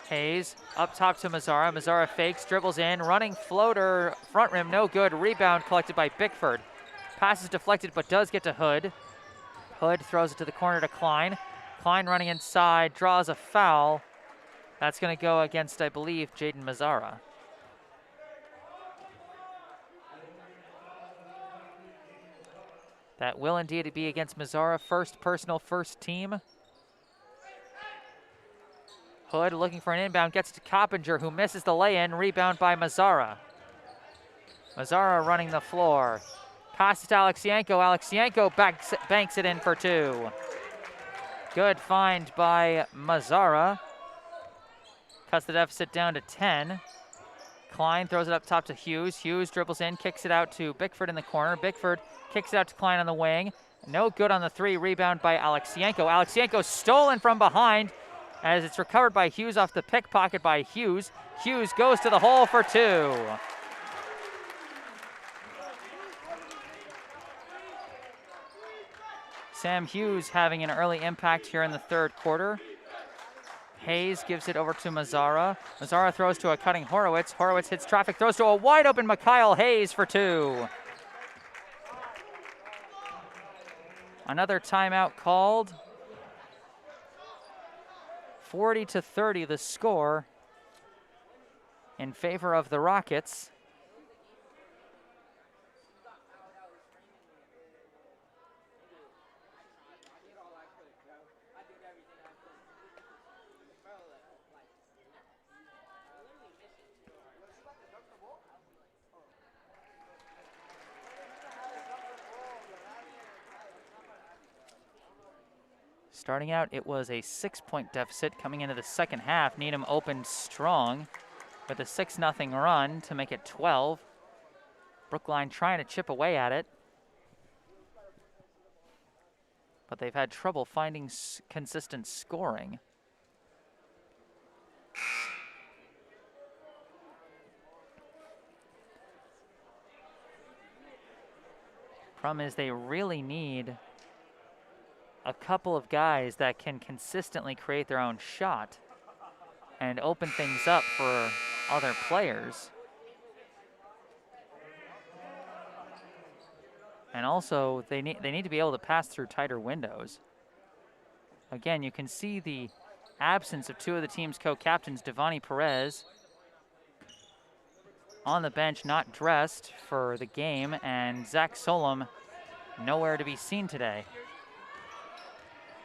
Speaker 1: Hayes up top to Mazzara. Mazzara fakes, dribbles in, running floater, front rim, no good. Rebound collected by Bickford. Pass is deflected but does get to Hood. Hood throws it to the corner to Klein. Klein running inside, draws a foul. That's going to go against, I believe, Jaden Mazzara. That will indeed be against Mazzara. First personal, first team. Hood looking for an inbound, gets to Coppinger, who misses the lay-in. Rebound by Mazzara. Mazzara running the floor. Passes to Alexienko. Alexienko banks it in for 2. Good find by Mazzara. Cuts the deficit down to 10. Klein throws it up top to Hughes. Hughes dribbles in, kicks it out to Bickford in the corner. Bickford kicks it out to Klein on the wing. No good on the 3. Rebound by Alexienko. Alexienko stolen from behind as it's recovered by Hughes off the pickpocket by Hughes. Hughes goes to the hole for 2. Sam Hughes having an early impact here in the 3rd quarter. Hayes gives it over to Mazzara. Mazzara throws to a cutting Horowitz. Horowitz hits traffic, throws to a wide open Mikhail Hayes for 2. Another timeout called. 40-30 the score in favor of the Rockets. Starting out, it was a 6-point deficit. Coming into the second half, Needham opened strong with a 6-0 run to make it 12. Brookline trying to chip away at it, but they've had trouble finding consistent scoring. Problem is they really need a couple of guys that can consistently create their own shot and open things up for other players. And also, they need to be able to pass through tighter windows. Again, you can see the absence of 2 of the team's co-captains, Devani Perez on the bench, not dressed for the game, and Zach Solom nowhere to be seen today.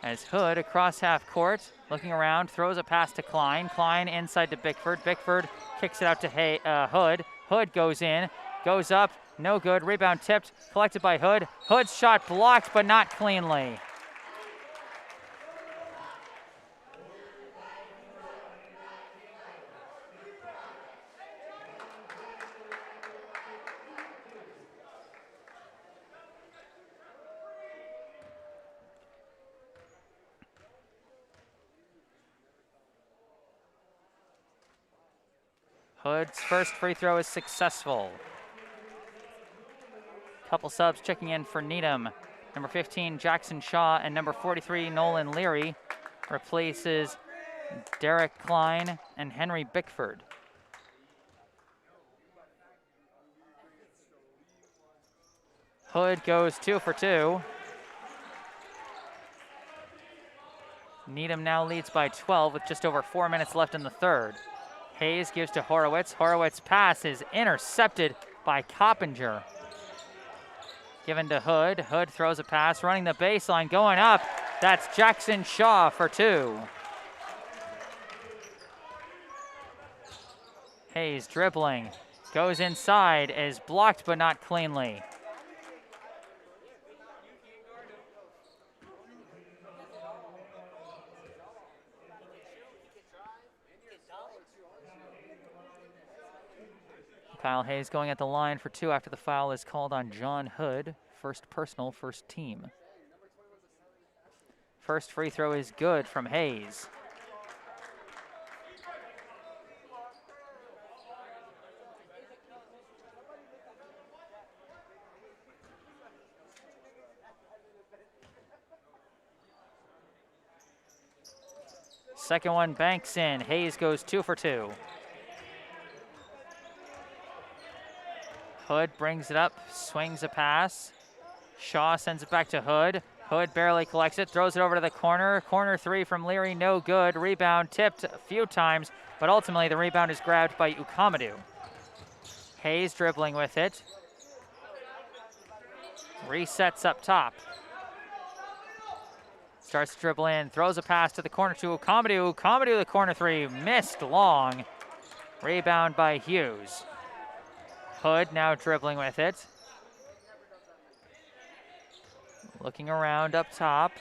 Speaker 1: As Hood across half court, looking around, throws a pass to Klein. Klein inside to Bickford. Bickford kicks it out to Hood. Hood goes in, goes up, no good. Rebound tipped, collected by Hood. Hood's shot blocked, but not cleanly. Hood's first free throw is successful. Couple subs checking in for Needham. Number 15, Jackson Shaw, and number 43, Nolan Leary, replaces Derek Klein and Henry Bickford. Hood goes 2 for 2. Needham now leads by 12 with just over 4 minutes left in the 3rd. Hayes gives to Horowitz. Horowitz pass is intercepted by Coppinger. Given to Hood. Hood throws a pass, running the baseline, going up. That's Jackson Shaw for 2. Hayes dribbling, goes inside, is blocked but not cleanly. Kyle Hayes going at the line for 2 after the foul is called on John Hood. First personal, first team. First free throw is good from Hayes. Second one banks in. Hayes goes 2 for 2. Hood brings it up, swings a pass. Shaw sends it back to Hood. Hood barely collects it, throws it over to the corner. Corner 3 from Leary, no good. Rebound tipped a few times, but ultimately the rebound is grabbed by Ukamadu. Hayes dribbling with it. Resets up top. Starts to dribble in, throws a pass to the corner to Ukamadu. Ukamadu, the corner 3, missed long. Rebound by Hughes. Hood now dribbling with it. Looking around up top.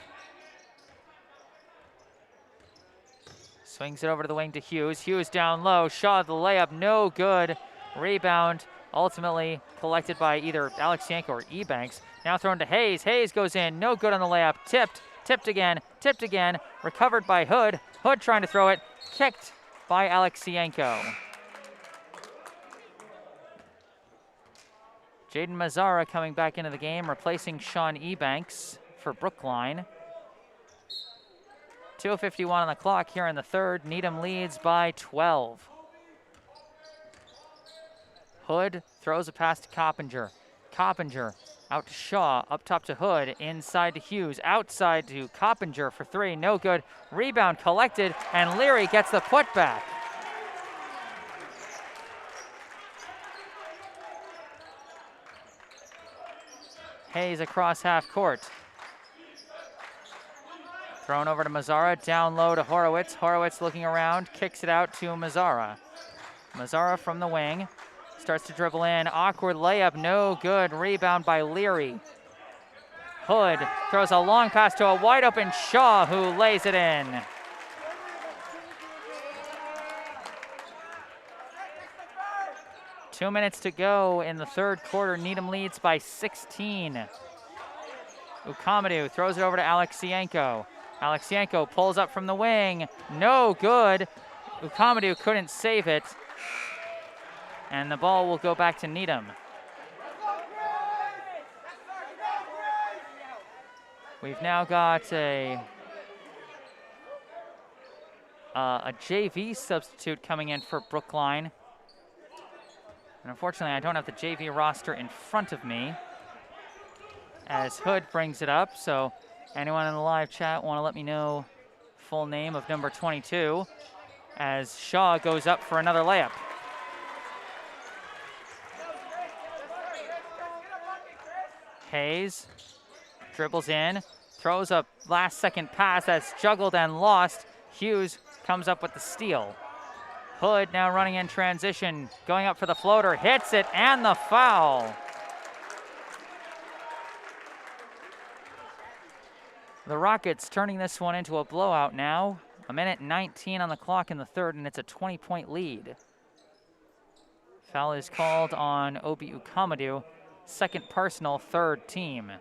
Speaker 1: Swings it over to the wing to Hughes. Hughes down low. Shaw the layup, no good. Rebound ultimately collected by either Alexienko or Ebanks. Now thrown to Hayes. Hayes goes in, no good on the layup. Tipped again. Recovered by Hood. Hood trying to throw it. Kicked by Alexienko. Jaden Mazzara coming back into the game, replacing Sean Ebanks for Brookline. 2:51 on the clock here in the third. Needham leads by 12. Hood throws a pass to Coppinger. Coppinger out to Shaw, up top to Hood, inside to Hughes, outside to Coppinger for three, no good. Rebound collected, and Leary gets the putback. Hayes across half court. Thrown over to Mazzara, down low to Horowitz. Horowitz looking around, kicks it out to Mazzara. Mazzara from the wing, starts to dribble in. Awkward layup, no good. Rebound by Leary. Hood throws a long pass to a wide open Shaw, who lays it in. Two minutes to go in the third quarter. Needham leads by 16. Ukamadou throws it over to Alexienko. Alexienko pulls up from the wing. No good. Ukamadou couldn't save it. And the ball will go back to Needham. We've now got a JV substitute coming in for Brookline. And unfortunately, I don't have the JV roster in front of me as Hood brings it up. So anyone in the live chat want to let me know full name of number 22 as Shaw goes up for another layup. Hayes dribbles in, throws a last-second pass that's juggled and lost. Hughes comes up with the steal. Hood now running in transition, going up for the floater, hits it, and the foul. The Rockets turning this one into a blowout now. 1:19 on the clock in the third, and it's a 20-point lead. Foul is called on Obi Ukamadou, second personal, third team.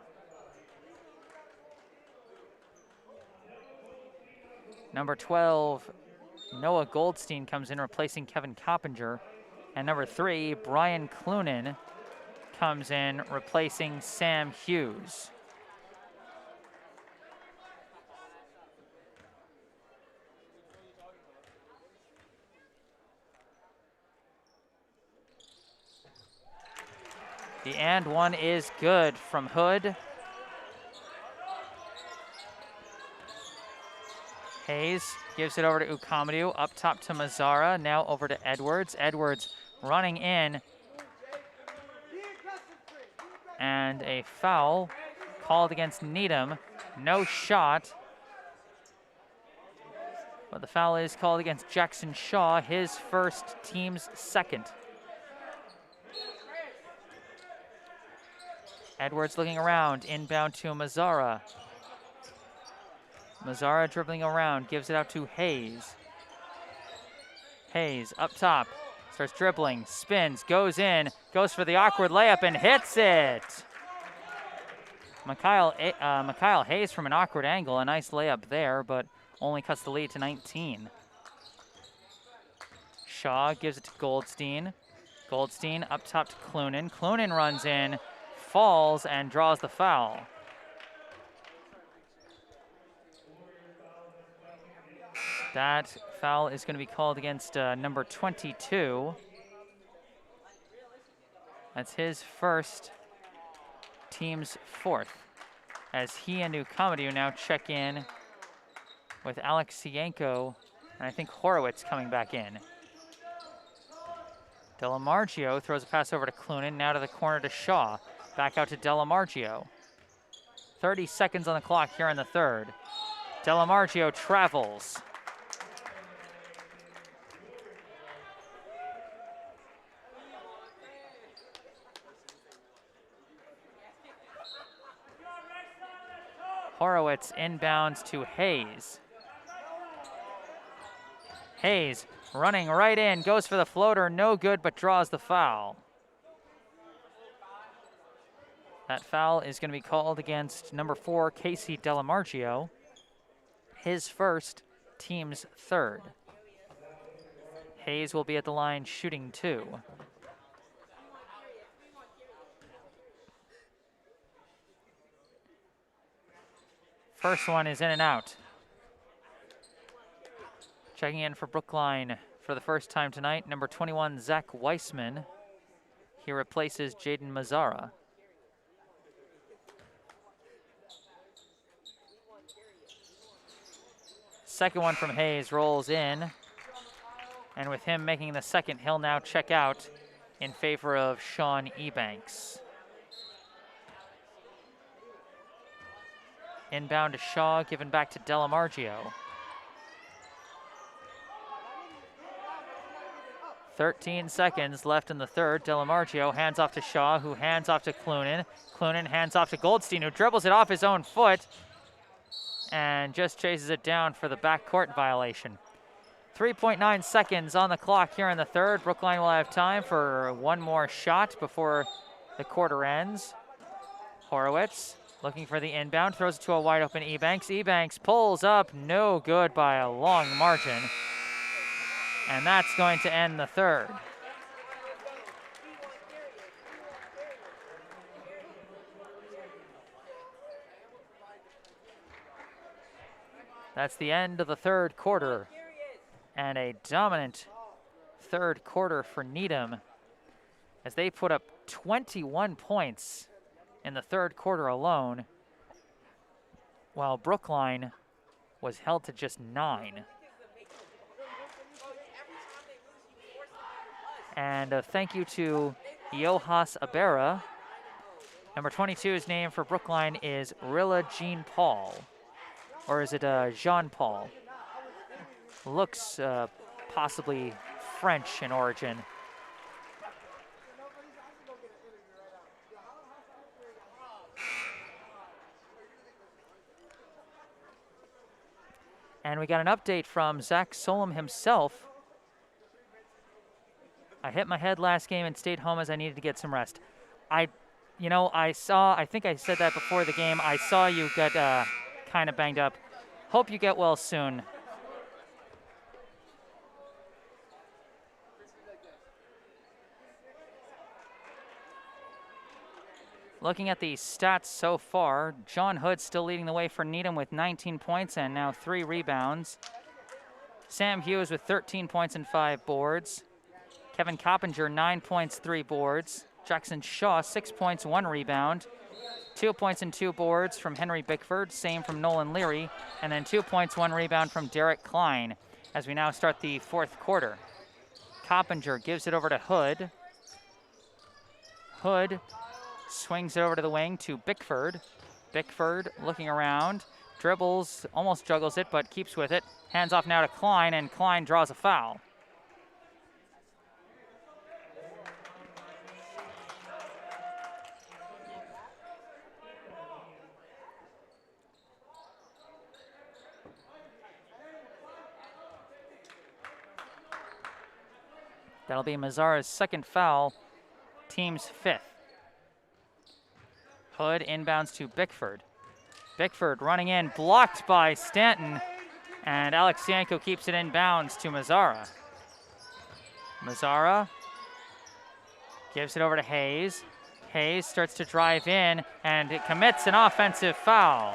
Speaker 1: Number 12, Noah Goldstein comes in replacing Kevin Coppinger. And number 3, Brian Clunan comes in replacing Sam Hughes. The and one is good from Hood. Hayes gives it over to Ukamadou, up top to Mazzara, now over to Edwards. Edwards running in. And a foul called against Needham. No shot. But the foul is called against Jackson Shaw, his first, team's second. Edwards looking around, inbound to Mazzara. Mazzara dribbling around, gives it out to Hayes. Hayes up top, starts dribbling, spins, goes in, goes for the awkward layup and hits it. Mikhail Hayes from an awkward angle, a nice layup there, but only cuts the lead to 19. Shaw gives it to Goldstein. Goldstein up top to Clunan. Clunan runs in, falls, and draws the foul. That foul is going to be called against number 22. That's his first, team's fourth, as he and Ukamadou now check in with Alexienko and I think Horowitz coming back in. Delamargio throws a pass over to Clunan, now to the corner to Shaw. Back out to Delamargio. 30 seconds on the clock here in the third. Delamargio travels. Horowitz inbounds to Hayes. Hayes running right in, goes for the floater, no good, but draws the foul. That foul is going to be called against number 4, Casey Delamargio. His first, team's third. Hayes will be at the line shooting 2. First one is in and out. Checking in for Brookline for the first time tonight, number 21, Zack Weissman. He replaces Jaden Mazzara. Second one from Hayes rolls in. And with him making the second, he'll now check out in favor of Sean Ebanks. Inbound to Shaw, given back to Delamargio. 13 seconds left in the third. Delamargio hands off to Shaw, who hands off to Clunan. Clunan hands off to Goldstein, who dribbles it off his own foot and just chases it down for the backcourt violation. 3.9 seconds on the clock here in the third. Brookline will have time for one more shot before the quarter ends. Horowitz looking for the inbound, throws it to a wide open Ebanks. Ebanks pulls up, no good by a long margin. And that's going to end the third. That's the end of the third quarter. And a dominant third quarter for Needham as they put up 21 points in the third quarter alone, while Brookline was held to just 9. And a thank you to Yohas Abera. Number 22's name for Brookline is Rilla Jean Paul. Or is it Jean Paul? Looks possibly French in origin. And we got an update from Zach Solom himself. I hit my head last game and stayed home as I needed to get some rest. I think I said that before the game. I saw you get kind of banged up. Hope you get well soon. Looking at the stats so far, John Hood still leading the way for Needham with 19 points and now 3 rebounds. Sam Hughes with 13 points and 5 boards. Kevin Coppinger, 9 points, 3 boards. Jackson Shaw, 6 points, 1 rebound. 2 points and 2 boards from Henry Bickford, same from Nolan Leary, and then 2 points, 1 rebound from Derek Klein as we now start the fourth quarter. Coppinger gives it over to Hood. Hood swings it over to the wing to Bickford. Bickford looking around, dribbles, almost juggles it, but keeps with it. Hands off now to Klein, and Klein draws a foul. That'll be Mazzara's second foul, team's 5th. Hood inbounds to Bickford. Bickford running in, blocked by Stanton, and Alexienko keeps it in bounds to Mazzara. Mazzara gives it over to Hayes. Hayes starts to drive in, and it commits an offensive foul.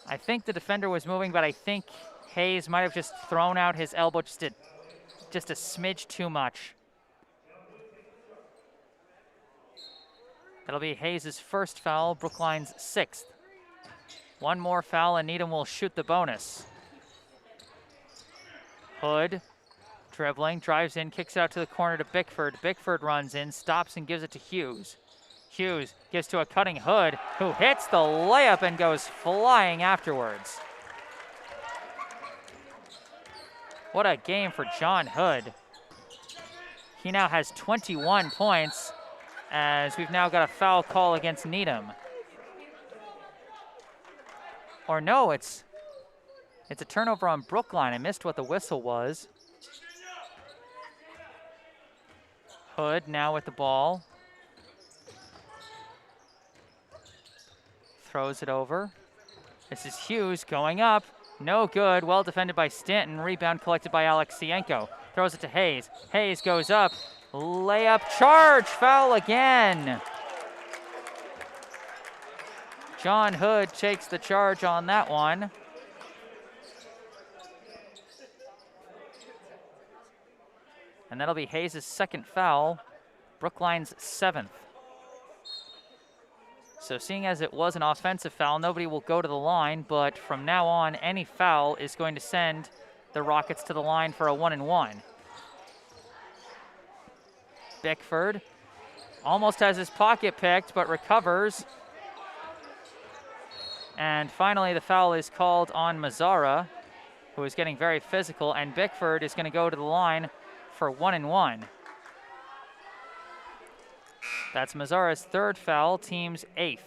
Speaker 1: I think the defender was moving, but I think Hayes might have just thrown out his elbow just a smidge too much. That'll be Hayes' first foul, Brookline's 6th. One more foul and Needham will shoot the bonus. Hood dribbling, drives in, kicks it out to the corner to Bickford. Bickford runs in, stops and gives it to Hughes. Hughes gives to a cutting Hood, who hits the layup and goes flying afterwards. What a game for John Hood. He now has 21 points as we've now got a foul call against Needham. Or no, it's a turnover on Brookline. I missed what the whistle was. Hood now with the ball. Throws it over. This is Hughes going up. No good. Well defended by Stanton. Rebound collected by Alexienko. Throws it to Hayes. Hayes goes up. Layup charge. Foul again. John Hood takes the charge on that one. And that'll be Hayes' second foul, Brookline's 7th. So seeing as it was an offensive foul, nobody will go to the line, but from now on, any foul is going to send the Rockets to the line for a 1-and-1. Bickford almost has his pocket picked, but recovers. And finally, the foul is called on Mazzara, who is getting very physical, and Bickford is going to go to the line for 1-and-1. That's Mazzara's 3rd foul, team's 8th.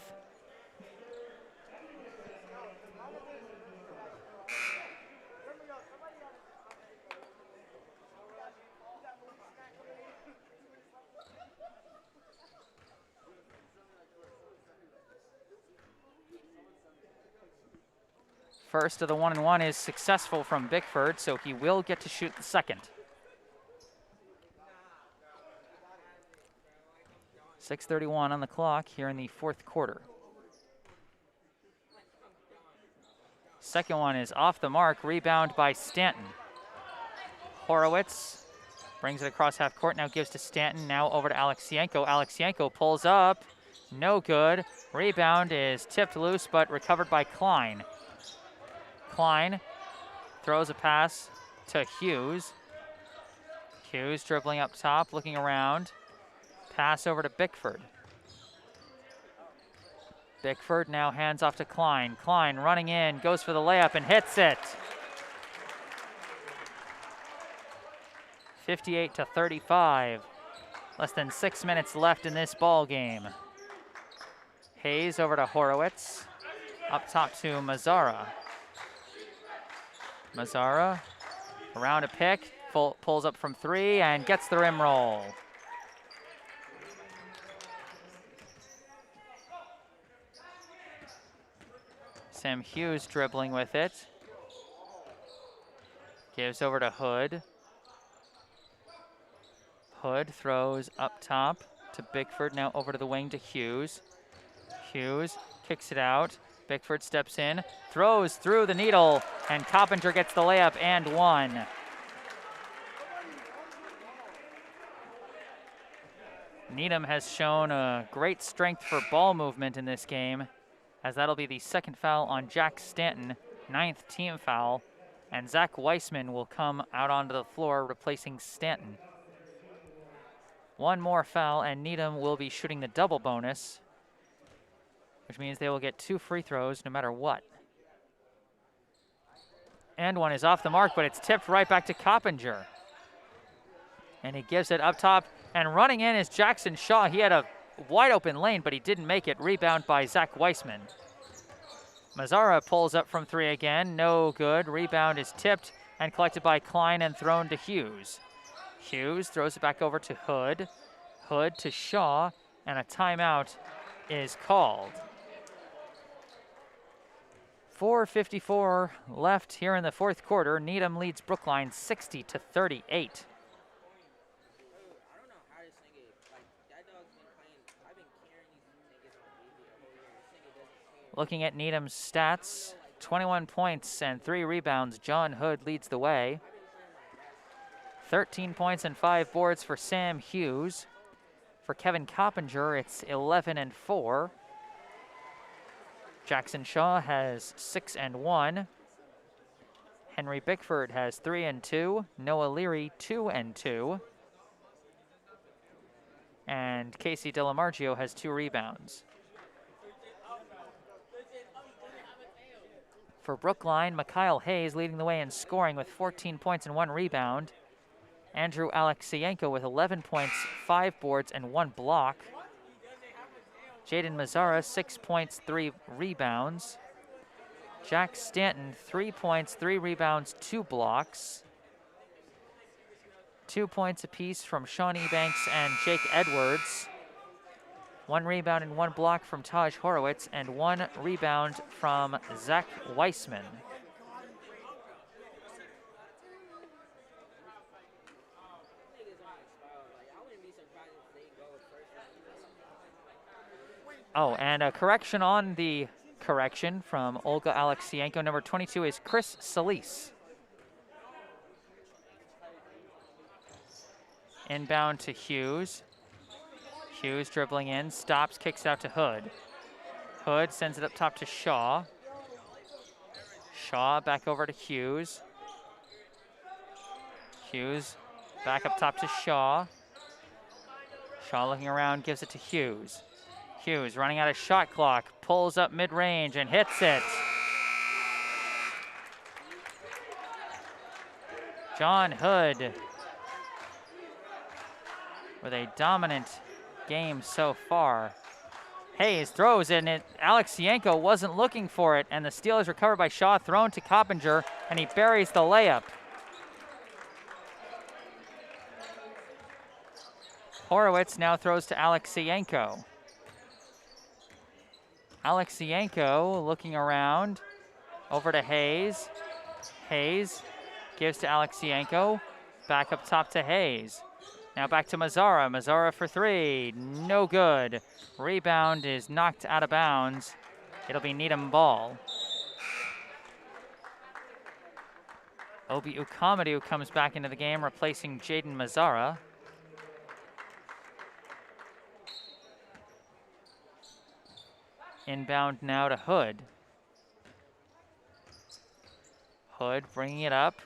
Speaker 1: First of the 1-and-1 is successful from Bickford, so he will get to shoot the second. 6:31 on the clock here in the 4th quarter. Second one is off the mark, rebound by Stanton. Horowitz brings it across half court, now gives to Stanton, now over to Alexienko. Alexienko pulls up, no good. Rebound is tipped loose, but recovered by Klein. Klein throws a pass to Hughes. Hughes dribbling up top, looking around. Pass over to Bickford. Bickford now hands off to Klein. Klein running in, goes for the layup and hits it. 58-35. Less than 6 minutes left in this ball game. Hayes over to Horowitz. Up top to Mazzara. Mazzara around a pick, pulls up from 3 and gets the rim roll. Sam Hughes dribbling with it. Gives over to Hood. Hood throws up top to Bickford, now over to the wing to Hughes. Hughes kicks it out. Bickford steps in, throws through the needle, and Coppinger gets the layup and one. Needham has shown a great strength for ball movement in this game, as that'll be the 2nd foul on Jack Stanton, 9th team foul, and Zack Weissman will come out onto the floor replacing Stanton. One more foul and Needham will be shooting the double bonus, which means they will get 2 free throws no matter what. And one is off the mark, but it's tipped right back to Coppinger. And he gives it up top, and running in is Jackson Shaw. He had a wide open lane, but he didn't make it. Rebound by Zack Weissman. Mazzara pulls up from 3 again, no good. Rebound is tipped and collected by Klein and thrown to Hughes. Hughes throws it back over to Hood. Hood to Shaw, and a timeout is called. 4:54 left here in the 4th quarter. Needham leads Brookline 60-38. Looking at Needham's stats, 21 points and 3 rebounds. John Hood leads the way. 13 points and 5 boards for Sam Hughes. For Kevin Coppinger, it's 11 and 4. Jackson Shaw has 6 and 1. Henry Bickford has 3 and 2. Noah Leary 2 and 2. And Casey DeLamargio has 2 rebounds. For Brookline, Mikhail Hayes leading the way in scoring with 14 points and 1 rebound. Andrew Alexienko with 11 points, 5 boards, and 1 block. Jaden Mazzara, 6 points, 3 rebounds. Jack Stanton, 3 points, 3 rebounds, 2 blocks. 2 points apiece from Sean Ebanks and Jake Edwards. 1 rebound and 1 block from Taj Horowitz, and 1 rebound from Zack Weissman. Oh, and a correction on the correction from Olga Alexienko. Number 22 is Chris Solis. Inbound to Hughes. Hughes dribbling in, stops, kicks out to Hood. Hood sends it up top to Shaw. Shaw back over to Hughes. Hughes back up top to Shaw. Shaw looking around, gives it to Hughes. Hughes running out of shot clock, pulls up mid-range and hits it. John Hood with a dominant game so far. Hayes throws in it. Alexienko wasn't looking for it, and the steal is recovered by Shaw, thrown to Coppinger, and he buries the layup. Horowitz now throws to Alexienko. Alexienko looking around, over to Hayes. Hayes gives to Alexienko, back up top to Hayes. Now back to Mazzara. Mazzara for 3, no good. Rebound is knocked out of bounds. It'll be Needham ball. Obi Ukamadu comes back into the game, replacing Jaden Mazzara. Inbound now to Hood. Hood bringing it up.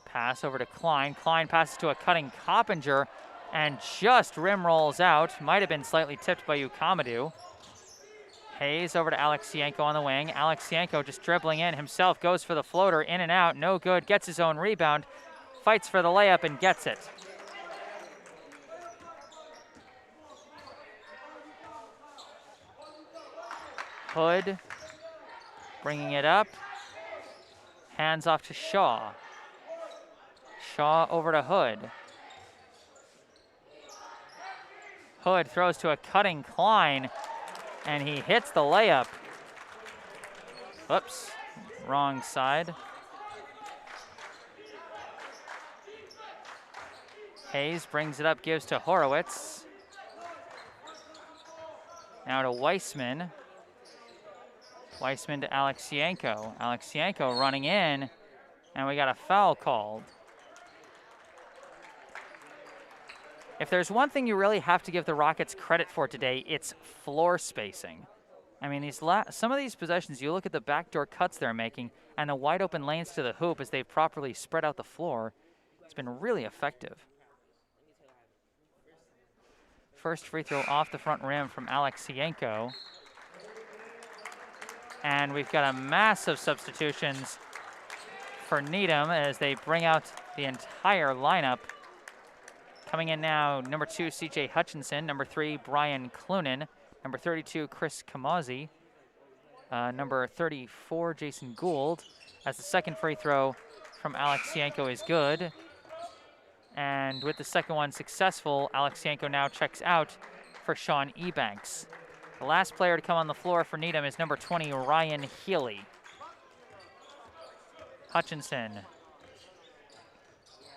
Speaker 1: Pass over to Klein. Klein passes to a cutting Coppinger and just rim rolls out. Might have been slightly tipped by Ukamadu. Hayes over to Alexienko on the wing. Alexienko just dribbling in himself, goes for the floater, in and out, no good, gets his own rebound, fights for the layup and gets it. Hood bringing it up. Hands off to Shaw. Shaw over to Hood. Hood throws to a cutting Klein, and he hits the layup. Whoops, wrong side. Hayes brings it up, gives to Horowitz. Now to Weissman. Weissman to Alexienko. Alexienko running in, and we got a foul called. If there's one thing you really have to give the Rockets credit for today, it's floor spacing. I mean, some of these possessions, you look at the backdoor cuts they're making and the wide open lanes to the hoop as they've properly spread out the floor. It's been really effective. First free throw off the front rim from Alexienko. And we've got a massive substitutions for Needham as they bring out the entire lineup. Coming in now, number 2, C.J. Hutchinson. Number 3, Brian Clunan. Number 32, Chris Kamazi. Number 34, Jason Gould. As the second free throw from Alexienko is good. And with the second one successful, Alexienko now checks out for Sean Ebanks. The last player to come on the floor for Needham is number 20, Ryan Healy. Hutchinson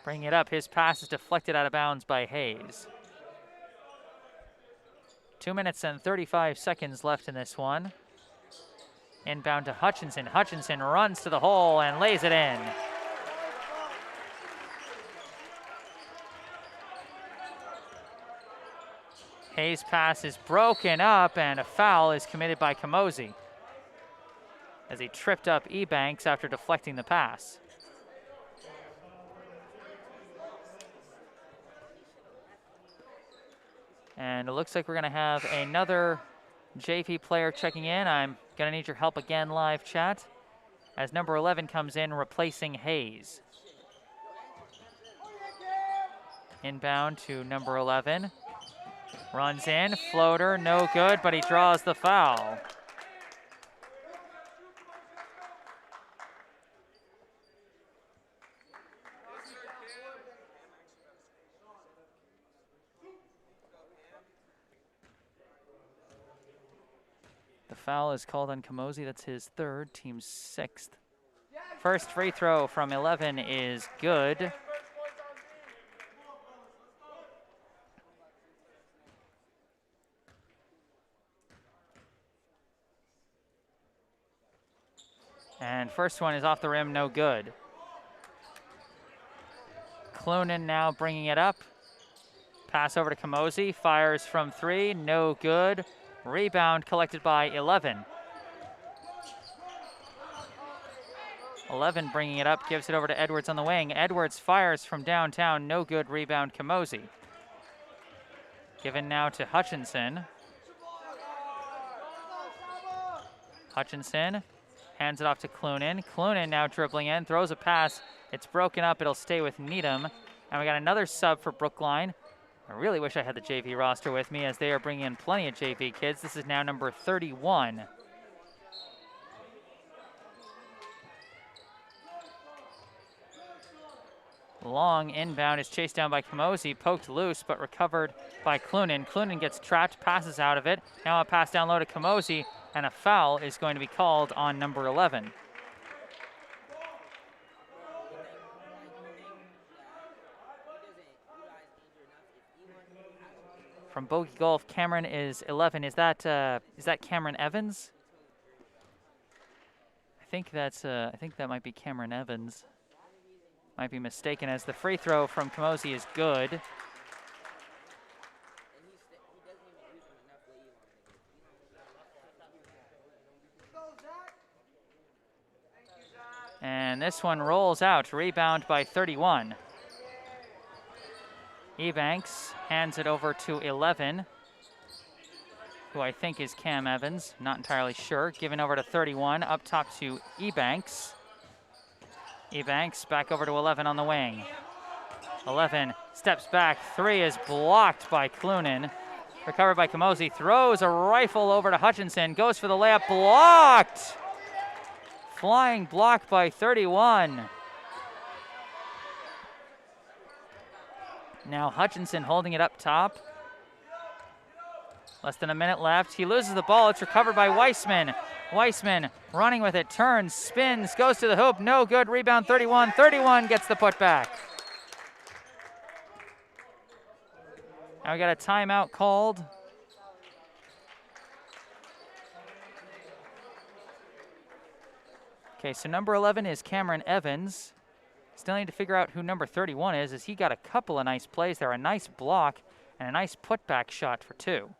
Speaker 1: bringing it up. His pass is deflected out of bounds by Hayes. 2 minutes and 35 seconds left in this one. Inbound to Hutchinson. Hutchinson runs to the hole and lays it in. Hayes' pass is broken up, and a foul is committed by Kamosi as he tripped up Ebanks after deflecting the pass. And it looks like we're going to have another JV player checking in. I'm going to need your help again, live chat, as number 11 comes in replacing Hayes. Inbound to number 11. Runs in, floater, no good, but he draws the foul. The foul is called on Kamosi. That's his third, team's sixth. First free throw from 11 is good. And first one is off the rim, no good. Clunan now bringing it up. Pass over to Kamosi, fires from three, no good. Rebound collected by 11. 11 bringing it up, gives it over to Edwards on the wing. Edwards fires from downtown, no good. Rebound Kamosi. Given now to Hutchinson. Hutchinson hands it off to Clunan. Clunan now dribbling in, throws a pass. It's broken up, it'll stay with Needham. And we got another sub for Brookline. I really wish I had the JV roster with me as they are bringing in plenty of JV kids. This is now number 31. Long inbound is chased down by Kamosi, poked loose, but recovered by Clunan. Clunan gets trapped, passes out of it. Now a pass down low to Kamosi, and a foul is going to be called on number 11. From Bogey Golf, Cameron is 11. Is that Cameron Evans? I think that might be Cameron Evans. Might be mistaken, as the free throw from Kamosi is good. And this one rolls out, rebound by 31. Ebanks hands it over to 11, who I think is Cam Evans, not entirely sure. Given over to 31, up top to Ebanks. Ebanks back over to 11 on the wing. 11 steps back, three is blocked by Clunan. Recovered by Kamosi, throws a rifle over to Hutchinson, goes for the layup, blocked! Flying block by 31. Now Hutchinson holding it up top. Less than a minute left. He loses the ball. It's recovered by Weissman. Weissman running with it, turns, spins, goes to the hoop. No good. Rebound 31. 31 gets the putback. Now we got a timeout called. Okay, so number 11 is Cameron Evans. Still need to figure out who number 31 is, as he got a couple of nice plays there. A nice block and a nice putback shot for two.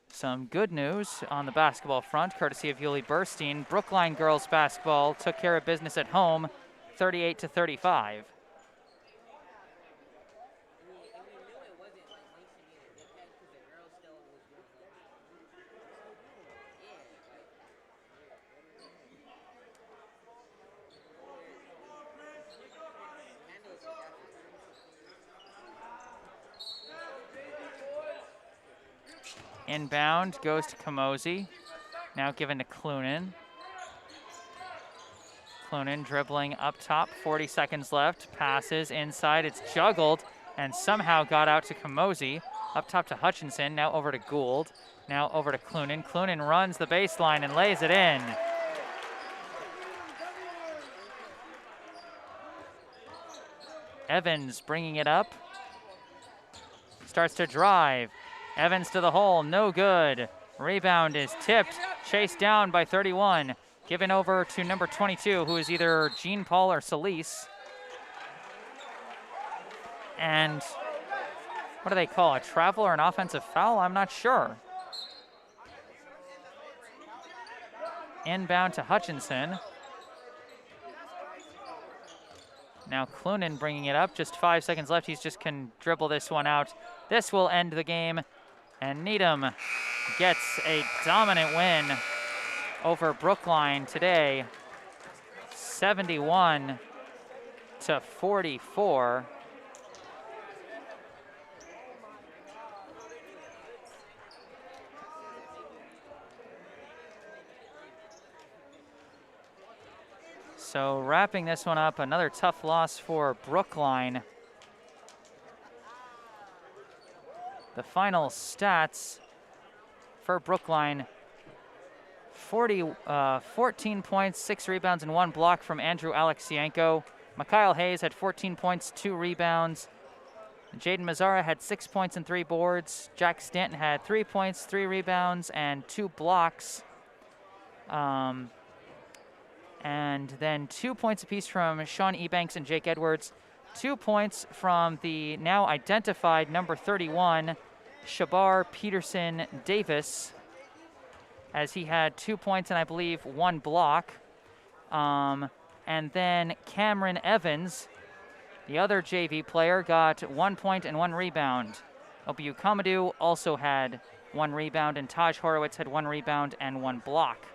Speaker 1: Some good news on the basketball front, courtesy of Yuli Burstein. Brookline girls basketball took care of business at home, 38-35. Inbound goes to Kamosi. Now given to Clunan. Clunan dribbling up top, 40 seconds left. Passes inside, it's juggled and somehow got out to Kamosi. Up top to Hutchinson, now over to Gould. Now over to Clunan. Clunan runs the baseline and lays it in. Evans bringing it up. Starts to drive. Evans to the hole, no good. Rebound is tipped, chased down by 31. Given over to number 22, who is either Jean Paul or Solis. And what do they call, a travel or an offensive foul? I'm not sure. Inbound to Hutchinson. Now Clunan bringing it up, just 5 seconds left. He's just can dribble this one out. This will end the game. And Needham gets a dominant win, over Brookline today, 71-44. So wrapping this one up, another tough loss for Brookline. The final stats for Brookline: 14 points, 6 rebounds, and 1 block from Andrew Alexienko. Mikhail Hayes had 14 points, 2 rebounds. Jaden Mazzara had 6 points and 3 boards. Jack Stanton had 3 points, 3 rebounds, and 2 blocks. And then 2 points apiece from Sean Ebanks and Jake Edwards. 2 points from the now identified number 31, Shabar Peterson Davis, as he had 2 points and I believe 1 block. And then Cameron Evans, the other JV player, got 1 point and 1 rebound. Obiu Kamadou also had 1 rebound, and Taj Horowitz had 1 rebound and 1 block.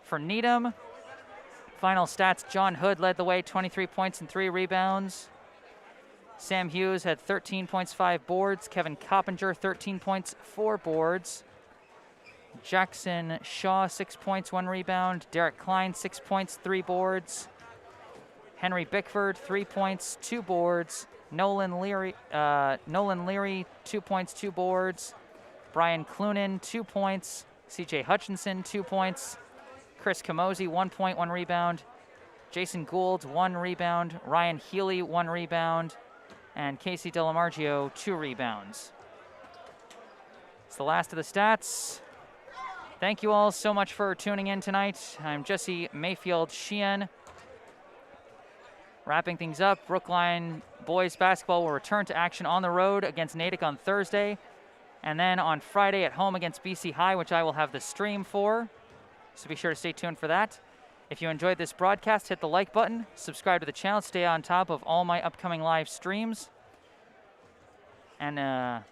Speaker 1: For Needham, final stats: John Hood led the way, 23 points and 3 rebounds. Sam Hughes had 13 points, 5 boards. Kevin Coppinger, 13 points, 4 boards. Jackson Shaw, 6 points, 1 rebound. Derek Klein, 6 points, 3 boards. Henry Bickford, 3 points, 2 boards. Nolan Leary, 2 points, 2 boards. Brian Clunan, 2 points. CJ Hutchinson, 2 points. Chris Camozzi, 1 point, 1 rebound. Jason Gould, 1 rebound. Ryan Healy, 1 rebound. And Casey Delamargio, 2 rebounds. It's the last of the stats. Thank you all so much for tuning in tonight. I'm Jesse Mayfield-Sheehan. Wrapping things up, Brookline boys basketball will return to action on the road against Natick on Thursday, and then on Friday at home against BC High, which I will have the stream for. So be sure to stay tuned for that. If you enjoyed this broadcast, hit the like button, subscribe to the channel, stay on top of all my upcoming live streams. And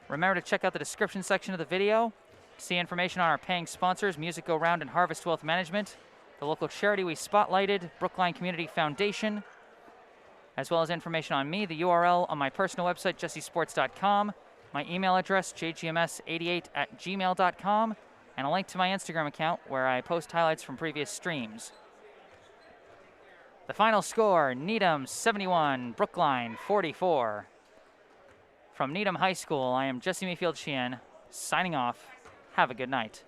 Speaker 1: remember to check out the description section of the video. See information on our paying sponsors, Music Go Round and Harvest Wealth Management, the local charity we spotlighted, Brookline Community Foundation, as well as information on me, the URL on my personal website, jessesports.com, my email address, jgms88@gmail.com, and a link to my Instagram account where I post highlights from previous streams. The final score: Needham 71, Brookline 44. From Needham High School, I am Jesse Mayfield-Sheehan, signing off. Have a good night.